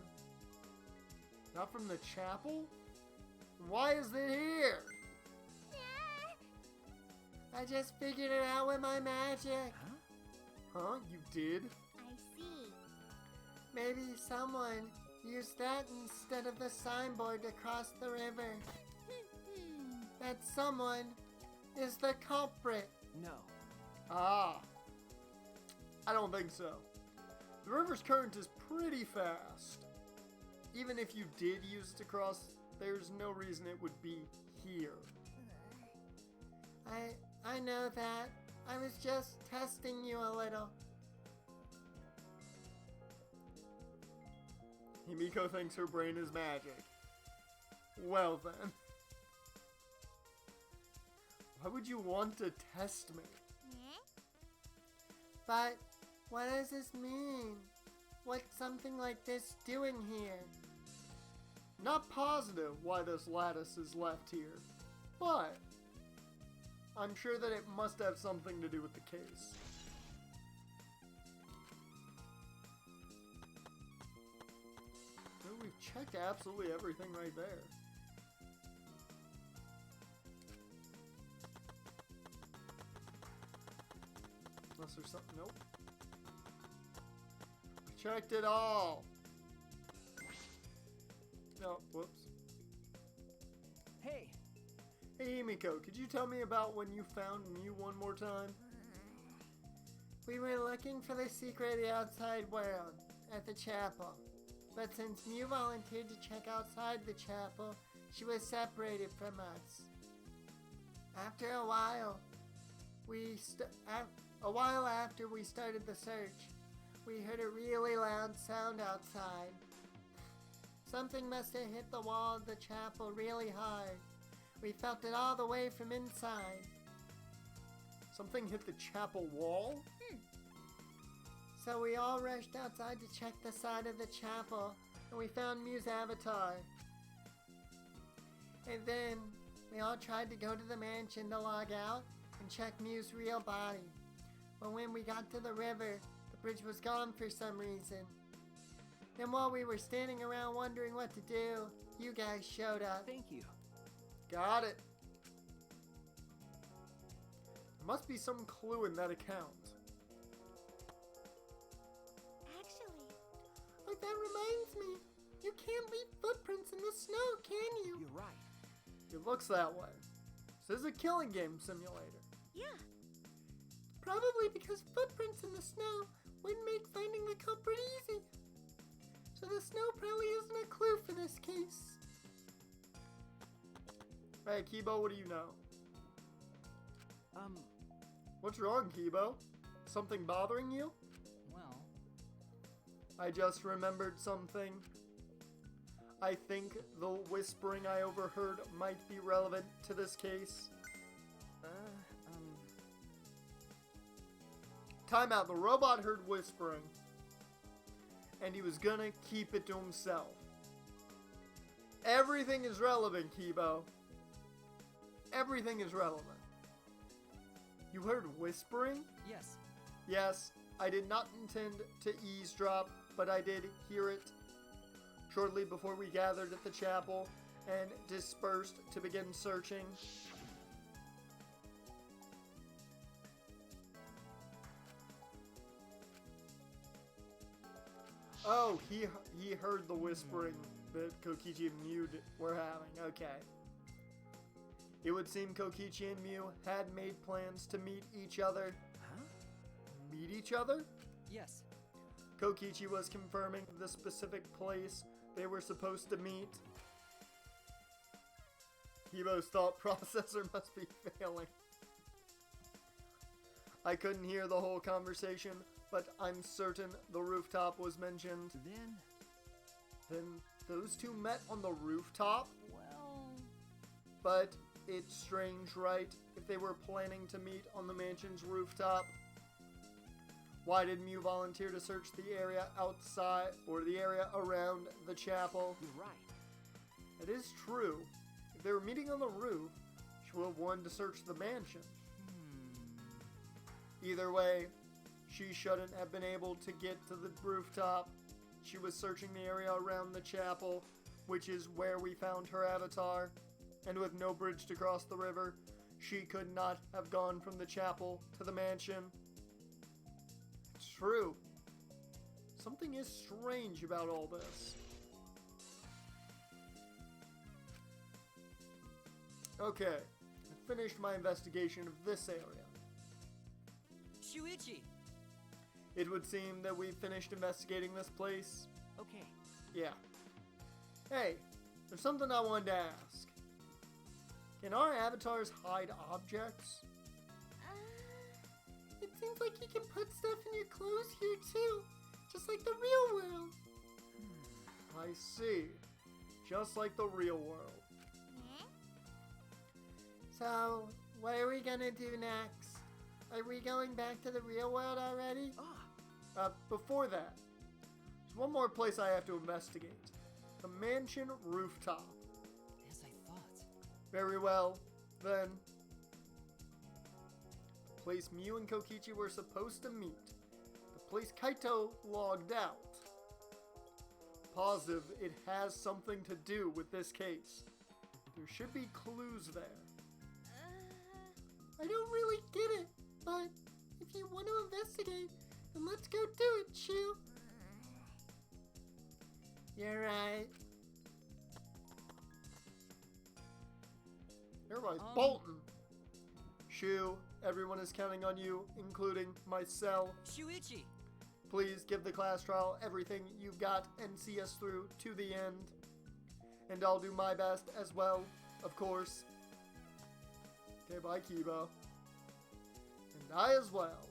Not from the chapel? Why is it here? I just figured it out with my magic. Huh? You did? I see. Maybe someone used that instead of the signboard to cross the river. That someone is the culprit. No. Ah. I don't think so. The river's current is pretty fast. Even if you did use it to cross, there's no reason it would be here. I know that. I was just testing you a little. Himiko thinks her brain is magic. Well then. Why would you want to test me? But what does this mean? What's something like this doing here? Not positive why this lattice is left here, but I'm sure that it must have something to do with the case. Well, we've checked absolutely everything right there. Nope. Checked it all. No, whoops. Hey, Hey, Miko, could you tell me about when you found Mew one more time? We were looking for the secret of the outside world at the chapel. But since Mew volunteered to check outside the chapel, she was separated from us. After a while, after we started the search, we heard a really loud sound outside. Something must have hit the wall of the chapel really hard. We felt it all the way from inside. Something hit the chapel wall? So we all rushed outside to check the side of the chapel, and we found Mew's avatar. And then we all tried to go to the mansion to log out and check Mew's real body. But when we got to the river, the bridge was gone for some reason. Then while we were standing around wondering what to do, you guys showed up. thank you. Got it. There must be some clue in that account. Actually, Like, that reminds me, you can't leave footprints in the snow, can you? You're right. It looks that way. This is a killing game simulator. yeah. Probably because footprints in the snow wouldn't make finding the culprit easy. So the snow probably isn't a clue for this case. Hey, Kibo, what do you know? Well, What's wrong, Kibo? Something bothering you? I just remembered something. I think the whispering I overheard might be relevant to this case. Time out. The robot heard whispering, and he was gonna keep it to himself. Everything is relevant, Kibo. Everything is relevant. You heard whispering? yes. Yes, I did not intend to eavesdrop, but I did hear it shortly before we gathered at the chapel and dispersed to begin searching. Oh, he heard the whispering that Kokichi and Mew were having. Okay. It would seem Kokichi and Mew had made plans to meet each other. Huh? Meet each other? Yes. Kokichi was confirming the specific place they were supposed to meet. Kibo's thought processor must be failing. I couldn't hear the whole conversation, but I'm certain the rooftop was mentioned. Then those two met on the rooftop? Well, But it's strange, right? If they were planning to meet on the mansion's rooftop. Why did Mew volunteer to search the area outside or the area around the chapel? you're right. It is true. If they were meeting on the roof, she would have wanted to search the mansion. Either way, she shouldn't have been able to get to the rooftop. She was searching the area around the chapel, which is where we found her avatar. And with no bridge to cross the river, she could not have gone from the chapel to the mansion. It's true. Something is strange about all this. Okay, I finished my investigation of this area. Shuichi! It would seem that we finished investigating this place. Okay. Yeah. Hey, there's something I wanted to ask. Can our avatars hide objects? It seems like you can put stuff in your clothes here too, just like the real world. I see. Just like the real world. So, what are we gonna do next? Are we going back to the real world already? Before that, there's one more place I have to investigate. The mansion rooftop. As I thought. Very well, then. The place Mew and Kokichi were supposed to meet. The place Kaito logged out. Positive it has something to do with this case. There should be clues there. I don't really get it, but it if you want to investigate, then let's go do it, Shu. You're right. Everybody's bolting. Shu, everyone is counting on you, including myself. Shuichi! Please give the class trial everything you've got and see us through to the end. And I'll do my best as well, of course. Okay, bye, Kiba. And I as well.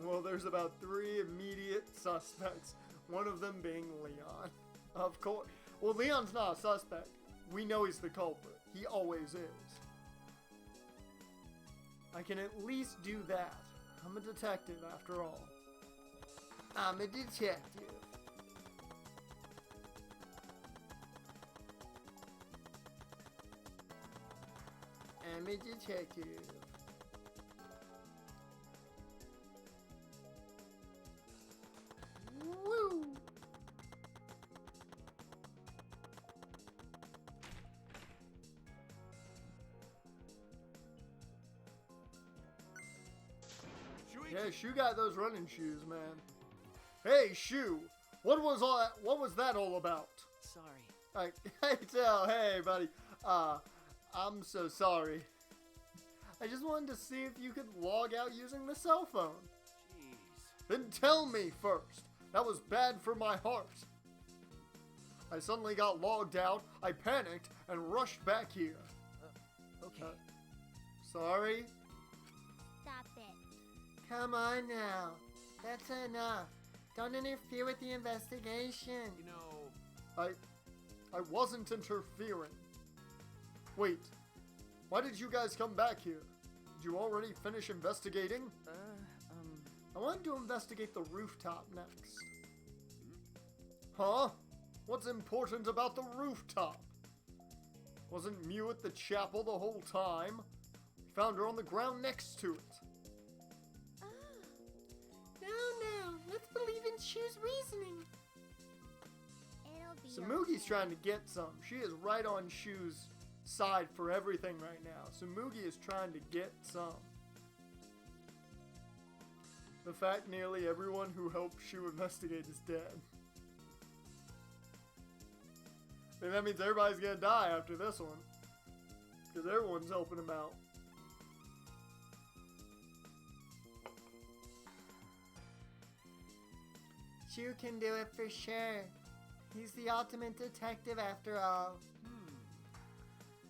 Well, there's about 3 immediate suspects. One of them being Leon. Of course. Well, Leon's not a suspect. We know he's the culprit. He always is. I can at least do that. I'm a detective after all. I'm a detective. I'm a detective. Woo! Yeah, Shu got those running shoes, man. Hey, Shu, what was that all about? Sorry. I tell, hey, buddy. I'm so sorry. I just wanted to see if you could log out using the cell phone. Jeez. Then tell me first. That was bad for my heart. I suddenly got logged out, I panicked, and rushed back here. Okay. Sorry? Stop it. Come on now. That's enough. Don't interfere with the investigation. You know, I wasn't interfering. Wait, why did you guys come back here? Did you already finish investigating? I wanted to investigate the rooftop next. Huh? What's important about the rooftop? Wasn't Mew at the chapel the whole time? We found her on the ground next to it. No, let's believe in Shu's reasoning. It'll be Samugi's trying to get some. She is right on Shu's side for everything right now. Samugi is trying to get some. The fact nearly everyone who helped Shu investigate is dead. And that means everybody's gonna die after this one. Because everyone's helping him out. Shu can do it for sure. He's the ultimate detective after all.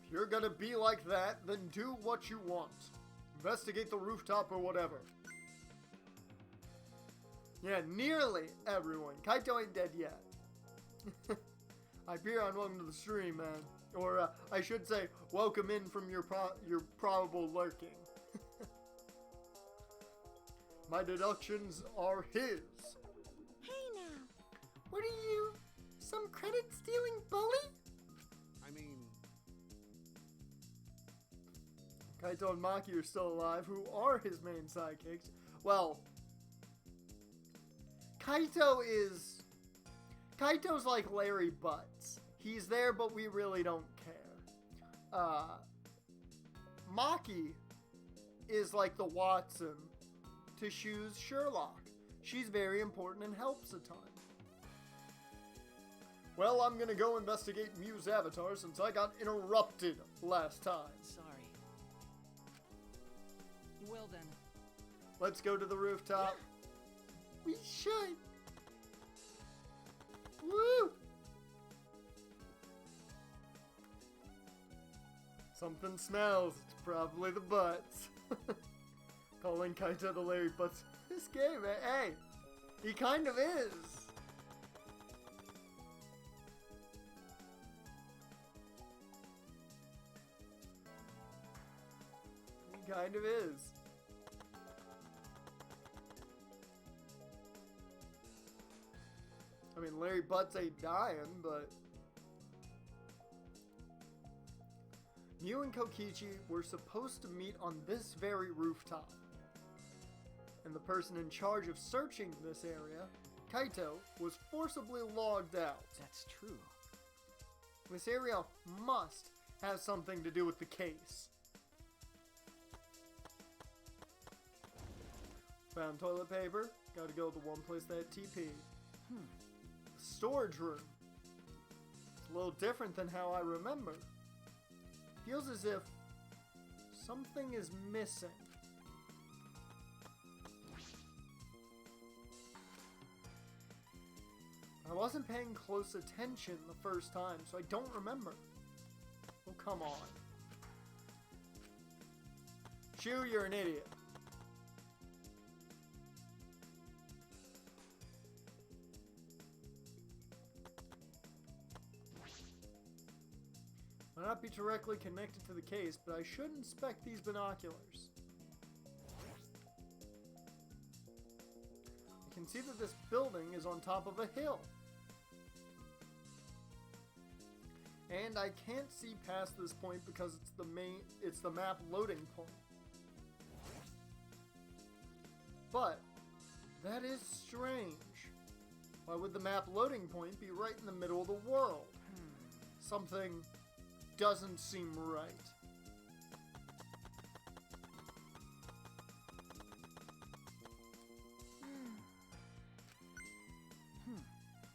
If you're gonna be like that, then do what you want. Investigate the rooftop or whatever. Yeah, nearly everyone. Kaito ain't dead yet. Hyperion, welcome to the stream, man. Or, I should say, welcome in from your probable lurking. My deductions are his. Hey now, what are you? Some credit-stealing bully? I mean, Kaito and Maki are still alive, who are his main sidekicks. Well, Kaito's like Larry Butts. He's there, but we really don't care. Maki is like the Watson to Shu's Sherlock. She's very important and helps a ton. Well, I'm gonna go investigate Mew's avatar since I got interrupted last time. Sorry. Well then. Let's go to the rooftop. We should. Woo! Something smells. It's probably the butts. Calling Kaito the Larry Butts. This game, hey, he kind of is. He kind of is. I mean, Larry Butts ain't dying, but Mew and Kokichi were supposed to meet on this very rooftop. And the person in charge of searching this area, Kaito, was forcibly logged out. That's true. This area must has something to do with the case. Found toilet paper. Gotta go to the one place that had TP. Storage room. It's a little different than how I remember. Feels as if something is missing. I wasn't paying close attention the first time, so I don't remember. Oh, come on. Shu, you're an idiot. Might not be directly connected to the case, but I should inspect these binoculars. I can see that this building is on top of a hill. And I can't see past this point because it's the map loading point. But that is strange. Why would the map loading point be right in the middle of the world? Something doesn't seem right.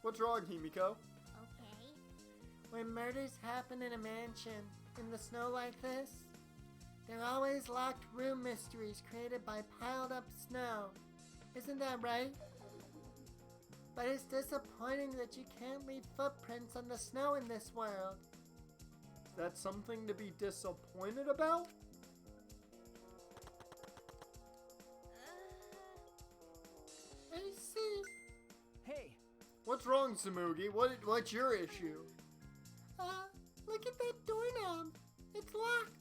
What's wrong, Himiko? Okay. When murders happen in a mansion in the snow like this, there are always locked room mysteries created by piled up snow. Isn't that right? But it's disappointing that you can't leave footprints on the snow in this world. That's something to be disappointed about? I see. Hey, What's wrong, Samugi? What's your issue? Look at that doorknob. It's locked.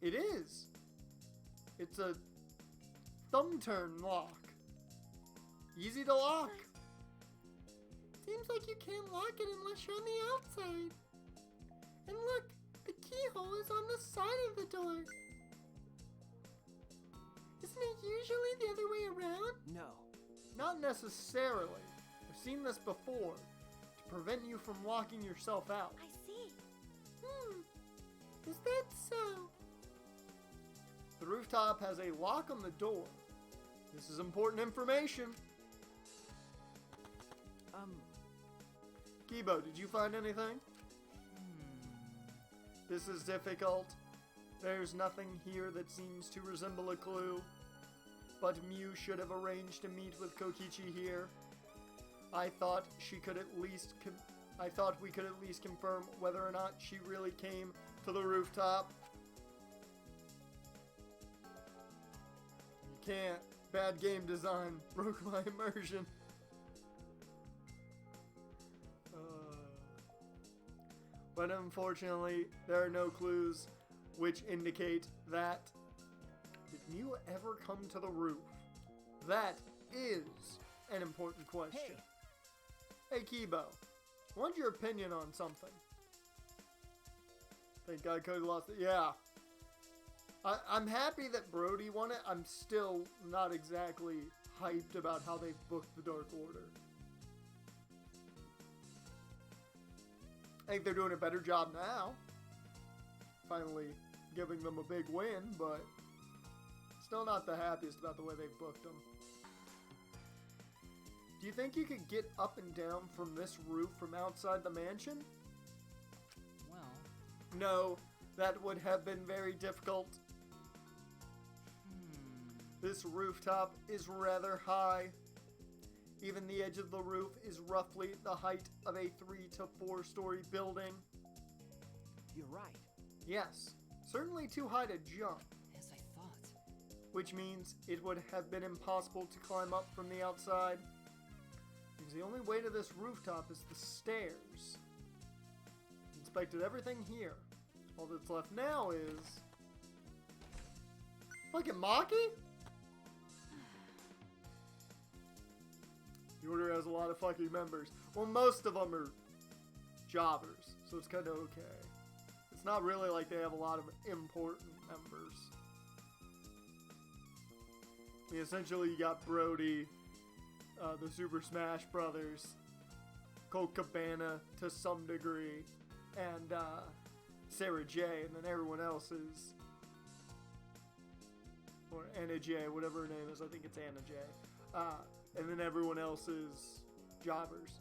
It is. It's a thumb turn lock. Easy to lock. Seems like you can't lock it unless you're on the outside. And look, the keyhole is on the side of the door. Isn't it usually the other way around? no. Not necessarily. I've seen this before. To prevent you from locking yourself out. I see. Is that so? The rooftop has a lock on the door. This is important information. Kibo, did you find anything? This is difficult. There's nothing here that seems to resemble a clue. But Mew should have arranged to meet with Kokichi here. I thought we could at least confirm whether or not she really came to the rooftop. You can't. Bad game design. Broke my immersion. But unfortunately, there are no clues which indicate that. Did Mew ever come to the roof? That is an important question. Hey Kibo, I want your opinion on something. Thank God Cody lost it. Yeah. I'm happy that Brody won it. I'm still not exactly hyped about how they've booked the Dark Order. I think they're doing a better job now. Finally giving them a big win, but still not the happiest about the way they've booked them. Do you think you could get up and down from this roof from outside the mansion? Well. No, that would have been very difficult. This rooftop is rather high. Even the edge of the roof is roughly the height of a 3 to 4 story building. You're right. Yes, certainly too high to jump. As I thought. Which means it would have been impossible to climb up from the outside. Because the only way to this rooftop is the stairs. Inspected everything here. All that's left now is... Fucking Maki? The Order has a lot of fucking members. Well, most of them are jobbers, so it's kind of okay. It's not really like they have a lot of important members. I mean, essentially you got Brody, the Super Smash Brothers, Colt Cabana to some degree, and Sarah J, and then everyone else is, or Anna J, whatever her name is. I think it's Anna J. And then everyone else is jobbers.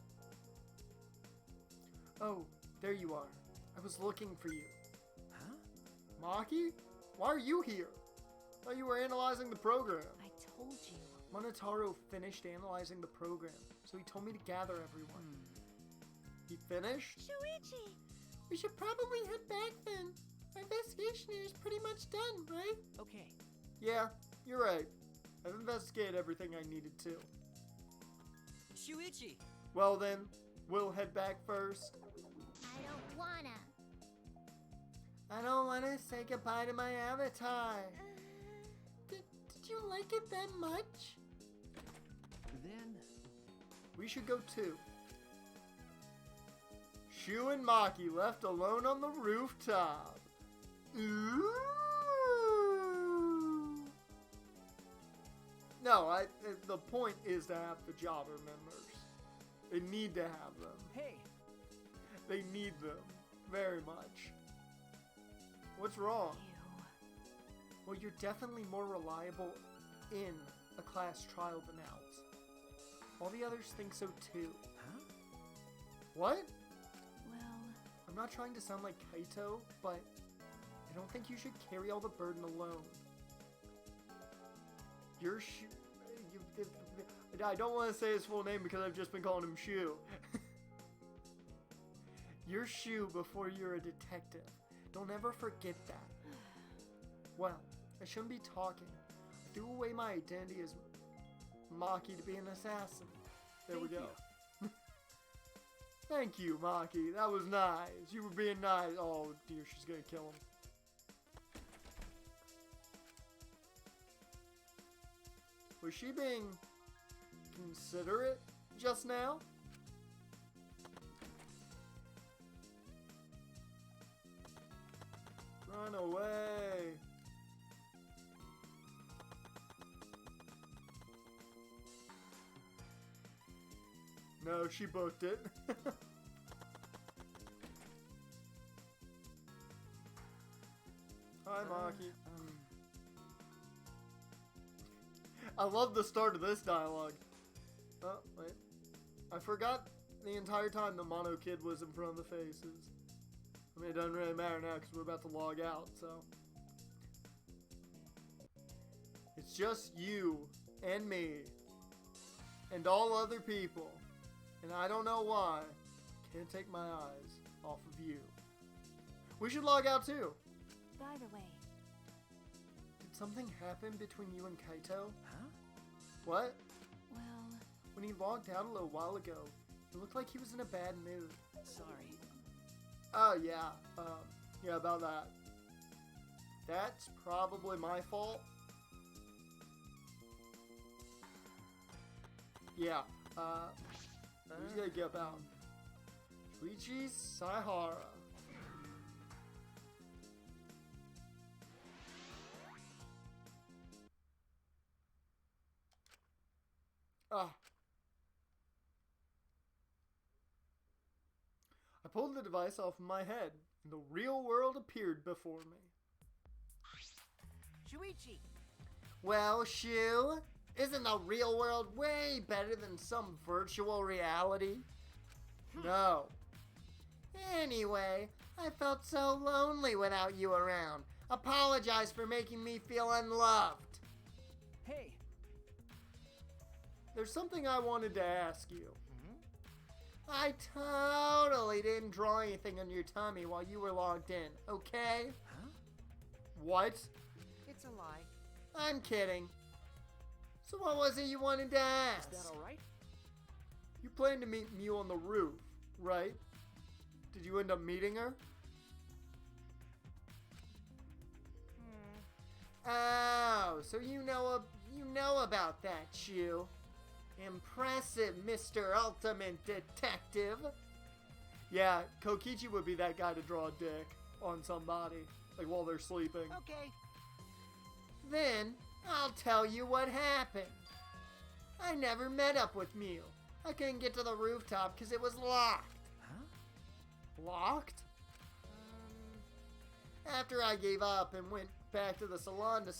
Oh, there you are. I was looking for you. Huh? Maki? Why are you here? I thought you were analyzing the program. I told you. Monotaro finished analyzing the program, so he told me to gather everyone. He finished? Shuichi, we should probably head back then. Our investigation here is pretty much done, right? Okay. Yeah, you're right. I've investigated everything I needed to. Shuichi! Well then, we'll head back first. I don't wanna. I don't want to say goodbye to my avatar. Did you like it that much? Then... We should go too. Shu and Maki left alone on the rooftop. Ooh. No, the point is to have the jobber members. They need to have them. Hey! They need them very much. What's wrong? You. Well, you're definitely more reliable in a class trial than out. All the others think so too. Huh? What? Well, I'm not trying to sound like Kaito, but I don't think you should carry all the burden alone. You're I don't want to say his full name because I've just been calling him Shu. You're Shu before you're a detective. Don't ever forget that. Well, I shouldn't be talking. I threw away my identity as Maki to be an assassin. There we go. Thank you, Maki. That was nice. You were being nice. Oh dear, she's gonna kill him. Was she being considerate just now? Run away. No, she booked it. Hi, Maki. I love the start of this dialogue. Oh, wait. I forgot the entire time the Mono Kid was in front of the faces. I mean, it doesn't really matter now because we're about to log out, so. It's just you and me and all other people. And I don't know why. Can't take my eyes off of you. We should log out too. by the way, Did something happen between you and Kaito? Huh? What? well, When he logged out a little while ago, it looked like he was in a bad mood. Sorry. Oh, yeah. Yeah, about that. That's probably my fault. Yeah, we just gotta get out. Shuichi Saihara. Ah. I pulled the device off of my head, and the real world appeared before me. Shuichi! Well, Shu, isn't the real world way better than some virtual reality? No. Anyway, I felt so lonely without you around. Apologize for making me feel unloved. Hey! There's something I wanted to ask you. I totally didn't draw anything on your tummy while you were logged in, okay? Huh? What? It's a lie. I'm kidding. So what was it you wanted to ask? Is that alright? You planned to meet Mew on the roof, right? Did you end up meeting her? Oh, so you know about that, Shu. Impressive, Mr. Ultimate Detective. Yeah, Kokichi would be that guy to draw a dick on somebody, like while they're sleeping. Okay. Then, I'll tell you what happened. I never met up with Mew. I couldn't get to the rooftop because it was locked. Huh? Locked? After I gave up and went back to the salon to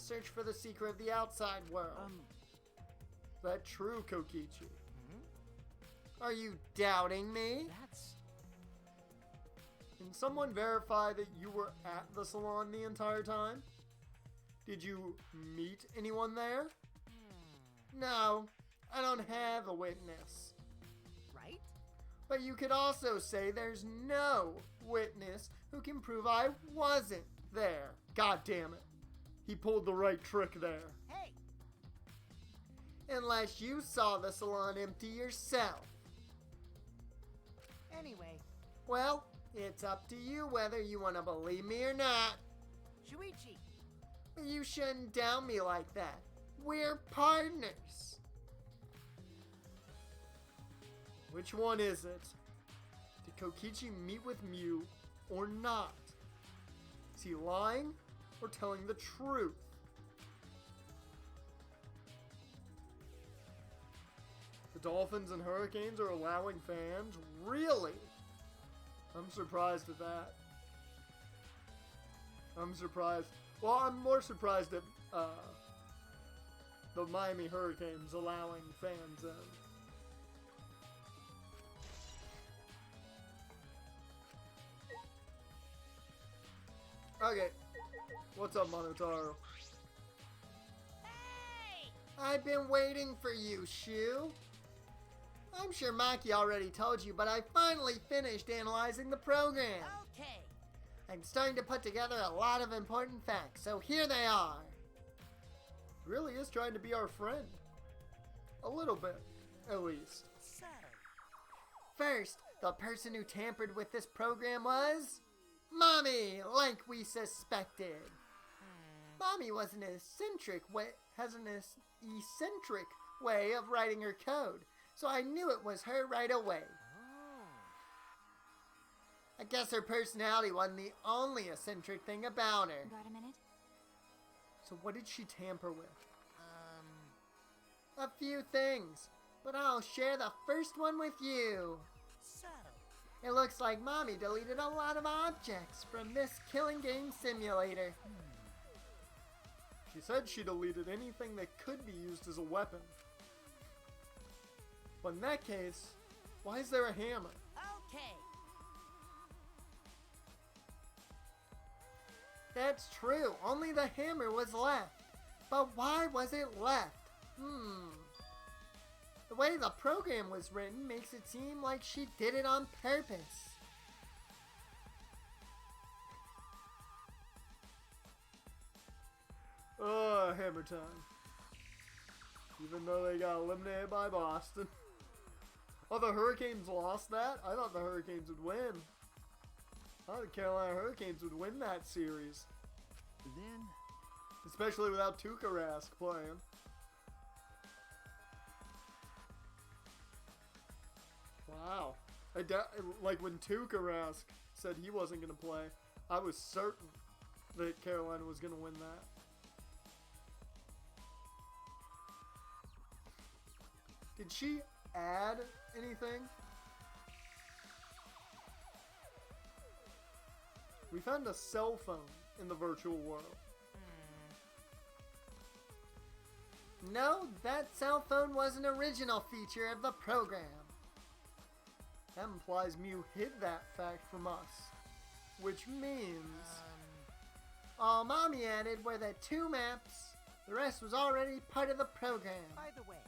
search for the secret of the outside world. Is that true, Kokichi? Are you doubting me? That's... Can someone verify that you were at the salon the entire time? Did you meet anyone there? No, I don't have a witness. Right? But you could also say there's no witness who can prove I wasn't there. God damn it. He pulled the right trick there. Hey, Unless you saw the salon empty yourself. anyway, Well, it's up to you whether you want to believe me or not. Shuichi, But you shouldn't doubt me like that. We're partners. Which one is it? Did Kokichi meet with Mew or not? Is he lying or telling the truth? The Dolphins and Hurricanes are allowing fans? Really? I'm surprised at that. I'm surprised. Well, I'm more surprised at the Miami Hurricanes allowing fans in. Okay, what's up, Monotaro? Hey! I've been waiting for you, Shu. I'm sure Maki already told you, but I finally finished analyzing the program. Okay. I'm starting to put together a lot of important facts, so here they are. Really is trying to be our friend. A little bit, at least. First, the person who tampered with this program was... Mommy, like we suspected. Mommy has an eccentric way of writing her code, so I knew it was her right away. I guess her personality wasn't the only eccentric thing about her. Got a minute? So what did she tamper with? A few things, but I'll share the first one with you. It looks like Mommy deleted a lot of objects from this killing game simulator. She said she deleted anything that could be used as a weapon. But in that case, why is there a hammer? Okay. That's true, only the hammer was left. But why was it left? The way the program was written makes it seem like she did it on purpose. Hammer time. Even though they got eliminated by Boston. Oh, the Hurricanes lost that? I thought the Hurricanes would win. I thought the Carolina Hurricanes would win that series. Then... Especially without Tuukka Rask playing. Wow. Like when Tuukka Rask said he wasn't going to play, I was certain that Carolina was going to win that. Did she add anything? We found a cell phone in the virtual world. No, that cell phone was an original feature of the program. That implies Mew hid that fact from us. Which means... all Mommy added were the 2 maps. The rest was already part of the program. by the way,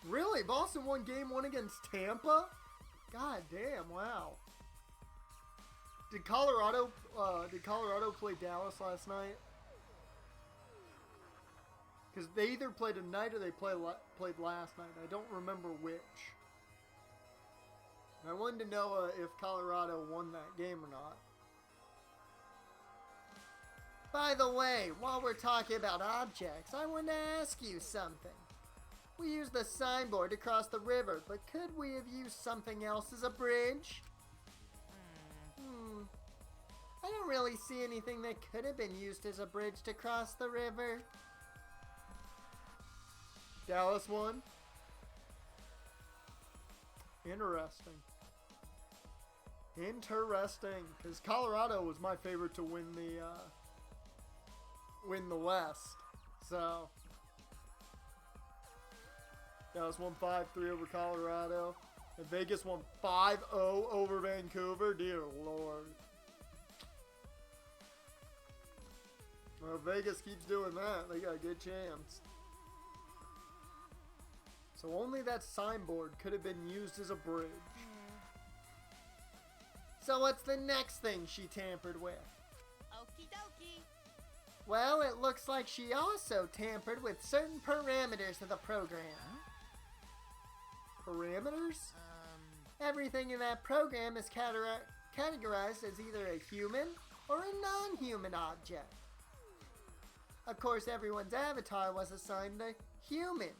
Really? Boston won game 1 against Tampa? God damn, wow. Did Colorado play Dallas last night? Because they either played tonight or they played last night. I don't remember which. And I wanted to know if Colorado won that game or not. By the way, while we're talking about objects, I wanted to ask you something. We used the signboard to cross the river, but could we have used something else as a bridge? I don't really see anything that could have been used as a bridge to cross the river. Dallas won. Interesting. Interesting, because Colorado was my favorite to win the West. So that was 1-5-3 over Colorado. And Vegas won 5-0 over Vancouver. Dear Lord. Well, Vegas keeps doing that. They got a good chance. So only that signboard could have been used as a bridge. So what's the next thing she tampered with? Okie dokie. Well, it looks like she also tampered with certain parameters of the program. Parameters? Everything in that program is categorized as either a human or a non-human object. Of course, everyone's avatar was assigned the human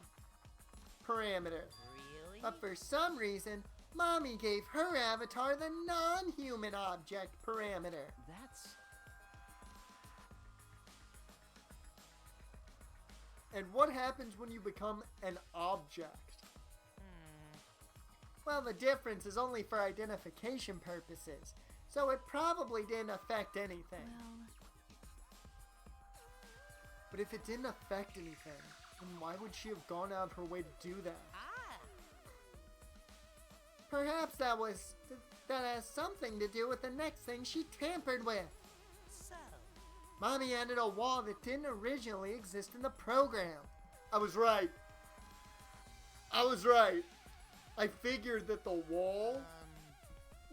parameter. Really? But for some reason, Mommy gave her avatar the non-human object parameter. That's... And what happens when you become an object? Well, the difference is only for identification purposes, so it probably didn't affect anything. Well, But if it didn't affect anything, then why would she have gone out of her way to do that? Ah. Perhaps that has something to do with the next thing she tampered with. So. Mommy added a wall that didn't originally exist in the program. I was right. I figured that the wall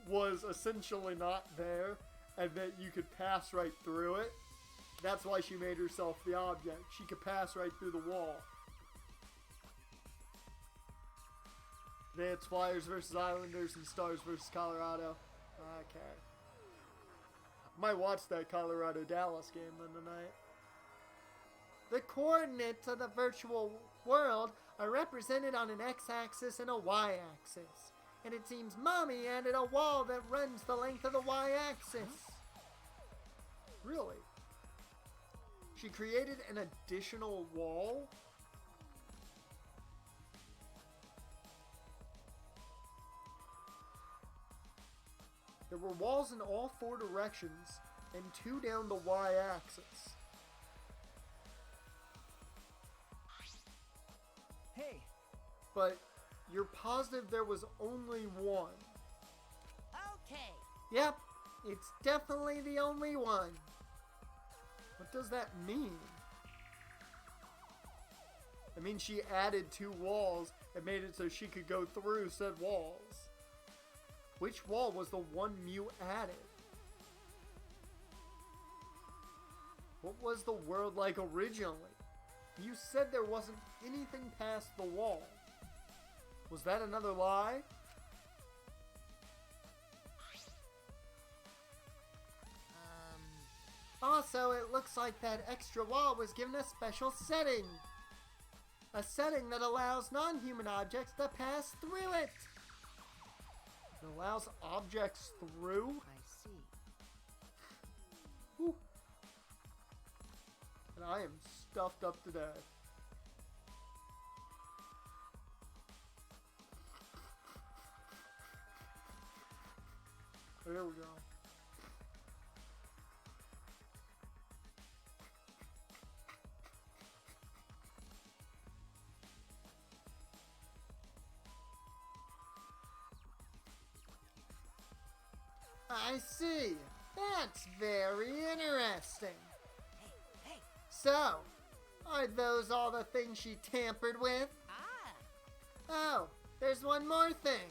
was essentially not there and that you could pass right through it. That's why she made herself the object. She could pass right through the wall. Today it's Flyers versus Islanders and Stars versus Colorado. Okay. Might watch that Colorado-Dallas game then tonight. The coordinates of the virtual world are represented on an x-axis and a y-axis. And it seems Mommy added a wall that runs the length of the y-axis. Really? She created an additional wall? There were walls in all 4 directions and 2 down the y-axis. Hey, But you're positive there was only one. Okay. Yep, it's definitely the only one. What does that mean? I mean, she added 2 walls and made it so she could go through said walls. Which wall was the one Mew added? What was the world like originally? You said there wasn't anything past the wall. Was that another lie? Also, it looks like that extra wall was given a special setting. A setting that allows non-human objects to pass through it. It allows objects through? I see. Whew. And I am stuffed up today. There we go. I see. That's very interesting. Hey, So, are those all the things she tampered with? Ah. Oh, there's one more thing.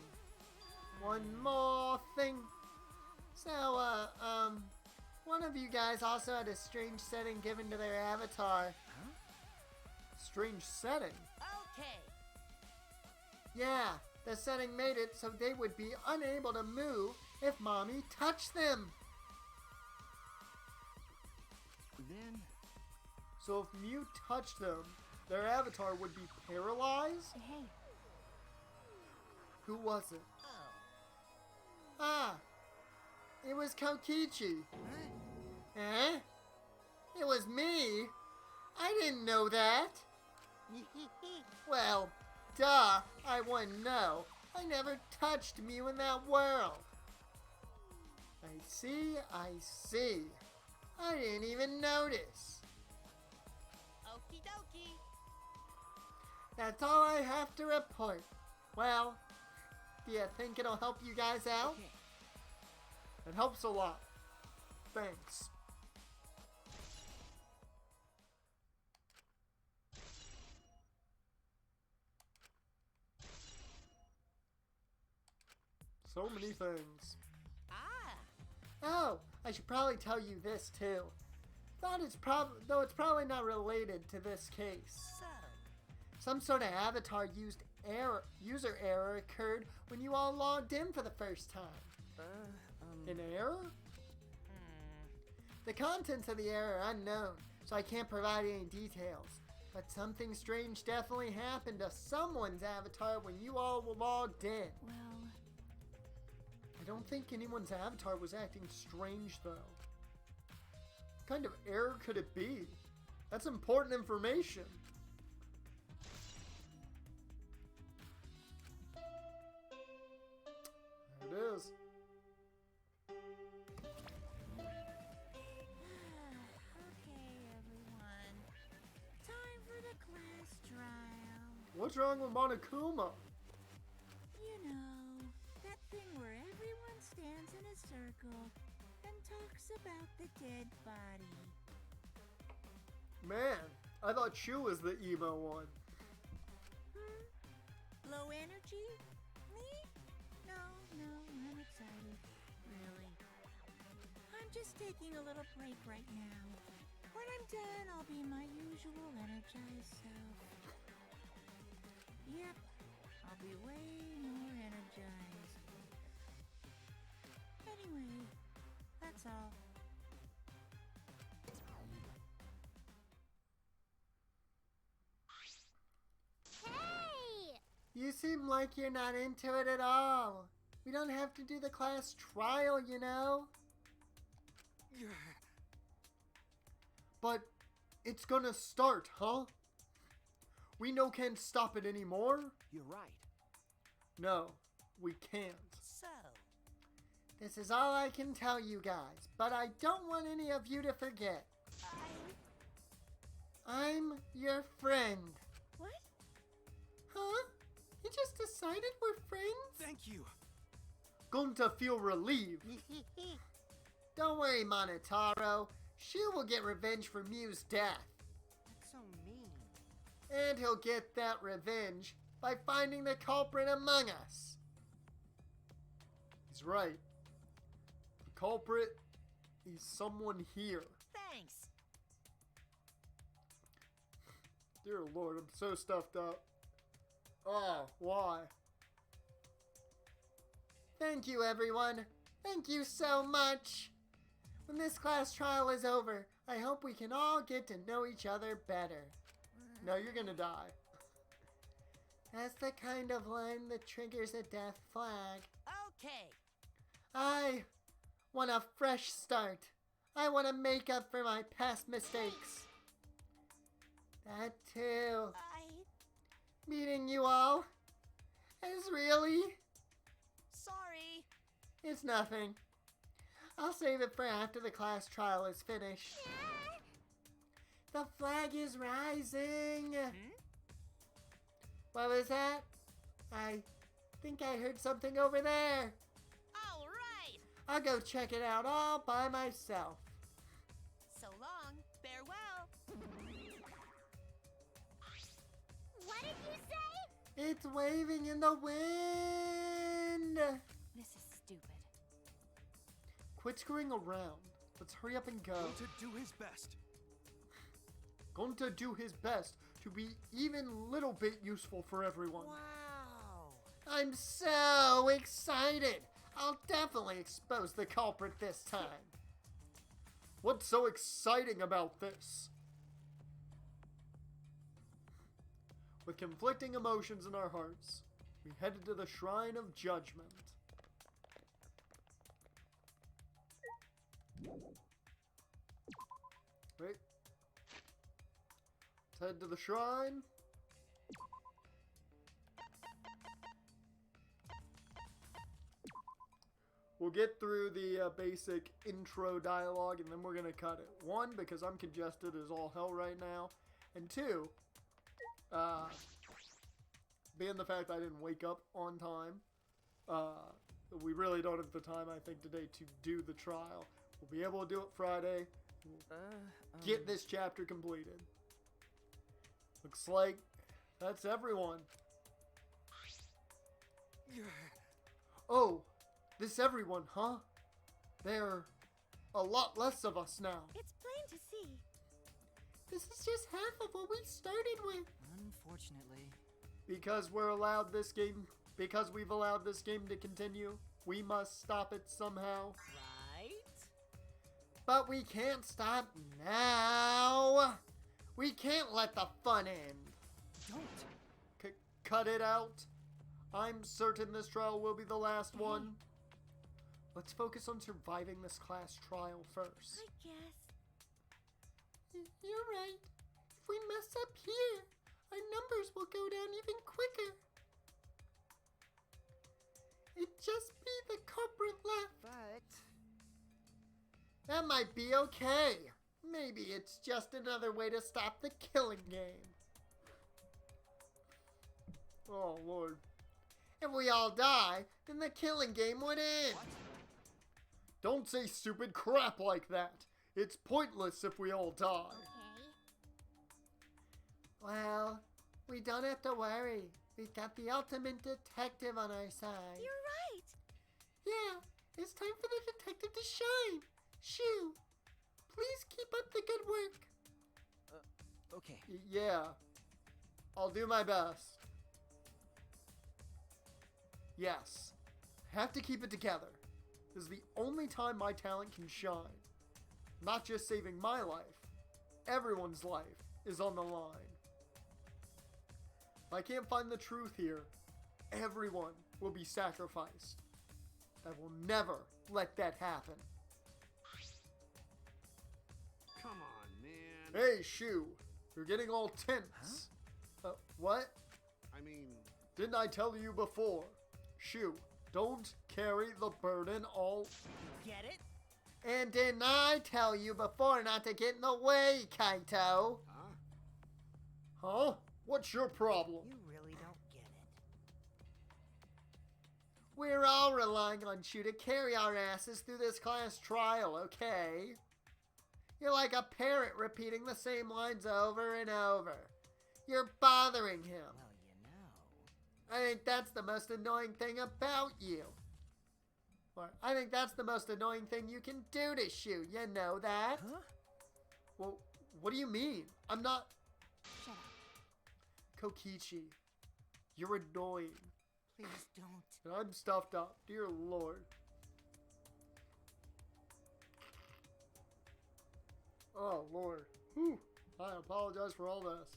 One more thing. So, one of you guys also had a strange setting given to their avatar. Strange setting. Okay. Yeah, the setting made it so they would be unable to move if Mommy touched them. then... So if Mew touched them, their avatar would be paralyzed? hey, Who was it? Oh. Ah, it was Kokichi. huh? Eh? It was me? I didn't know that. Well, duh, I wouldn't know. I never touched Mew in that world. see, I see. I didn't even notice. Okie dokie. That's all I have to report. Well, do you think it'll help you guys out? Okay. It helps a lot. Thanks. So many things. Ah. Oh, I should probably tell you this too. Though it's probably not related to this case. So. Some sort of avatar user error occurred when you all logged in for the first time. An error? The contents of the error are unknown, so I can't provide any details. But something strange definitely happened to someone's avatar when you all were logged in. Well, I don't think anyone's avatar was acting strange though. What kind of error could it be? That's important information. There it is. Okay, everyone. Time for the class trial. What's wrong with Monokuma? You know, that thing where everyone stands in a circle and talks about the dead body. Man, I thought Shu was the emo one. Low energy? Me? No, I'm excited. Really. I'm just taking a little break right now. When I'm done, I'll be my usual energized self. Yep, I'll be way more energized. Anyway, that's all. Hey! You seem like you're not into it at all. We don't have to do the class trial, you know? But it's gonna start, huh? We no can't stop it anymore? You're right. No, we can't. So. This is all I can tell you guys, but I don't want any of you to forget. I'm your friend. What? Huh? You just decided we're friends? Thank you. Going to feel relieved. Don't worry, Monotaro. Shu will get revenge for Mew's death. That's so mean. And he'll get that revenge by finding the culprit among us. He's right. The culprit is someone here. Thanks. Dear Lord, I'm so stuffed up. Oh, why? Thank you, everyone. Thank you so much. When this class trial is over, I hope we can all get to know each other better. No, you're gonna die. That's the kind of line that triggers a death flag. Okay. I want a fresh start. I want to make up for my past mistakes. That too. Meeting you all is really... Sorry. It's nothing. I'll save it for after the class trial is finished. The flag is rising. What was that? I think I heard something over there. All right. I'll go check it out all by myself. So long. Farewell. What did you say? It's waving in the wind. this is stupid. Quit screwing around. Let's hurry up and go. Going to do his best. Going to do his best to be even little bit useful for everyone. Wow. I'm so excited. I'll definitely expose the culprit this time. What's so exciting about this? With conflicting emotions in our hearts, we headed to the Shrine of Judgment. Wait. Let's head to the shrine. We'll get through the basic intro dialogue, and then we're going to cut it. One, because I'm congested as all hell right now. And two, being the fact I didn't wake up on time, we really don't have the time, I think, today to do the trial. We'll be able to do it Friday. Get this chapter completed. Looks like that's everyone. Oh, this everyone, huh? There are a lot less of us now. It's plain to see. This is just half of what we started with. Unfortunately. Because we're allowed this game, because we've allowed this game to continue, we must stop it somehow. Right? But we can't stop now. We can't let the fun end. Don't. Cut it out. I'm certain this trial will be the last one. Let's focus on surviving this class trial first. I guess. You're right. If we mess up here, our numbers will go down even quicker. It'd just be the culprit left. But That might be okay. Maybe it's just another way to stop the killing game. Oh, Lord. If we all die, then the killing game would end. Don't say stupid crap like that. It's pointless if we all die. Okay. Well, we don't have to worry. We've got the ultimate detective on our side. You're right. Yeah, it's time for the detective to shine. Shoo, please keep up the good work. okay. Yeah. I'll do my best. Yes. Have to keep it together. This is the only time my talent can shine. Not just saving my life. Everyone's life is on the line. If I can't find the truth here, everyone will be sacrificed. I will never let that happen. Come on, man. Hey, Shu, you're getting all tense. What? I mean, Didn't I tell you before? Shu, don't carry the burden all... Get it? And didn't I tell you before not to get in the way, Kaito? huh? Huh? What's your problem? You really don't get it. We're all relying on you to carry our asses through this class trial, okay? You're like a parrot repeating the same lines over and over. You're bothering him. Well, you know. I think that's the most annoying thing about you. Or I think that's the most annoying thing you can do to Shu. You know that? Huh? Well, what do you mean? I'm not... Shut up. Kokichi, you're annoying. Please don't. And I'm stuffed up. Dear Lord. Oh, Lord. Whew. I apologize for all this.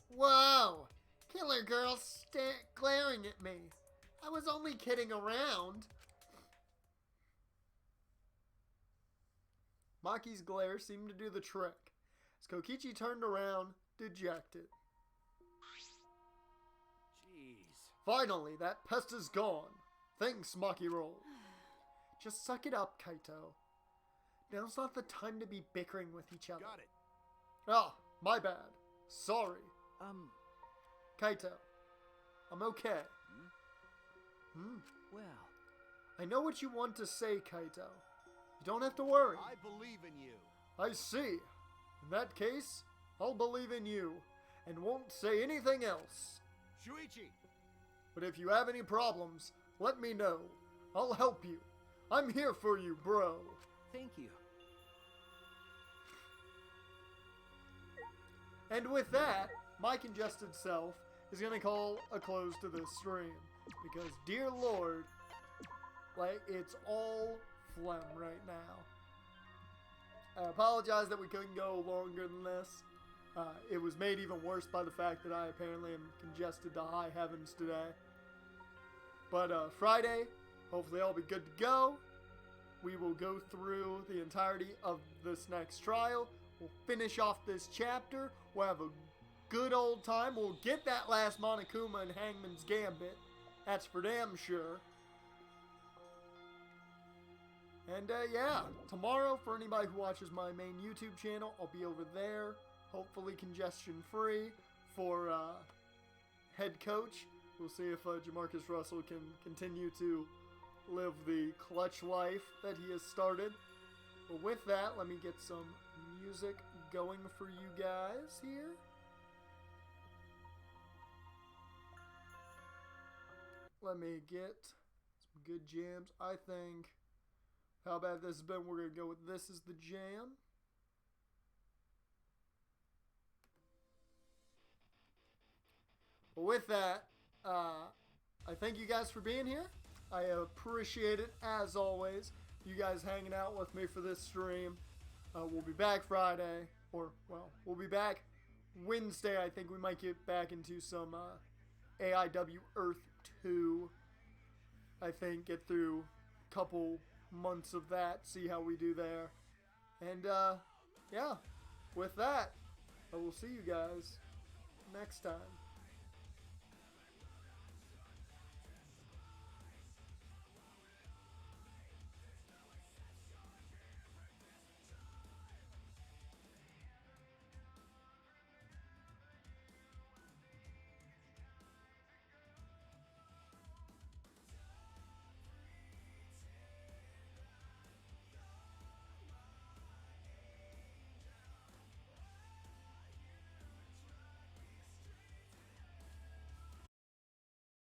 Whoa! Killer girl glaring at me. I was only kidding around. Maki's glare seemed to do the trick, as Kokichi turned around, dejected. Jeez. Finally, that pest is gone. Thanks, Maki Roll. Just suck it up, Kaito. Now's not the time to be bickering with each other. Got it. Ah, my bad. Sorry. Kaito, I'm okay. Well, I know what you want to say, Kaito. You don't have to worry. I believe in you. I see. In that case, I'll believe in you, and won't say anything else. Shuichi. But if you have any problems, let me know. I'll help you. I'm here for you, bro. thank you. And with that, my congested self is going to call a close to this stream. Because, dear Lord, like, it's all phlegm right now. I apologize that we couldn't go longer than this. It was made even worse by the fact that I apparently am congested to high heavens today. But Friday, hopefully I'll be good to go. We will go through the entirety of this next trial. We'll finish off this chapter. We'll have a good old time. We'll get that last Monokuma and Hangman's Gambit. That's for damn sure. And yeah, tomorrow, for anybody who watches my main YouTube channel, I'll be over there, hopefully congestion-free, for head coach. We'll see if Jamarcus Russell can continue to live the clutch life that he has started. But with that, let me get some music going for you guys here. Let me get some good jams. I think, how bad this has been, we're going to go with This Is the Jam. But with that, I thank you guys for being here. I appreciate it, as always, you guys hanging out with me for this stream. We'll be back Friday, or, well, we'll be back Wednesday. I think we might get back into some AIW Earth 2. I think get through a couple months of that, see how we do there. And, yeah, with that, I will see you guys next time.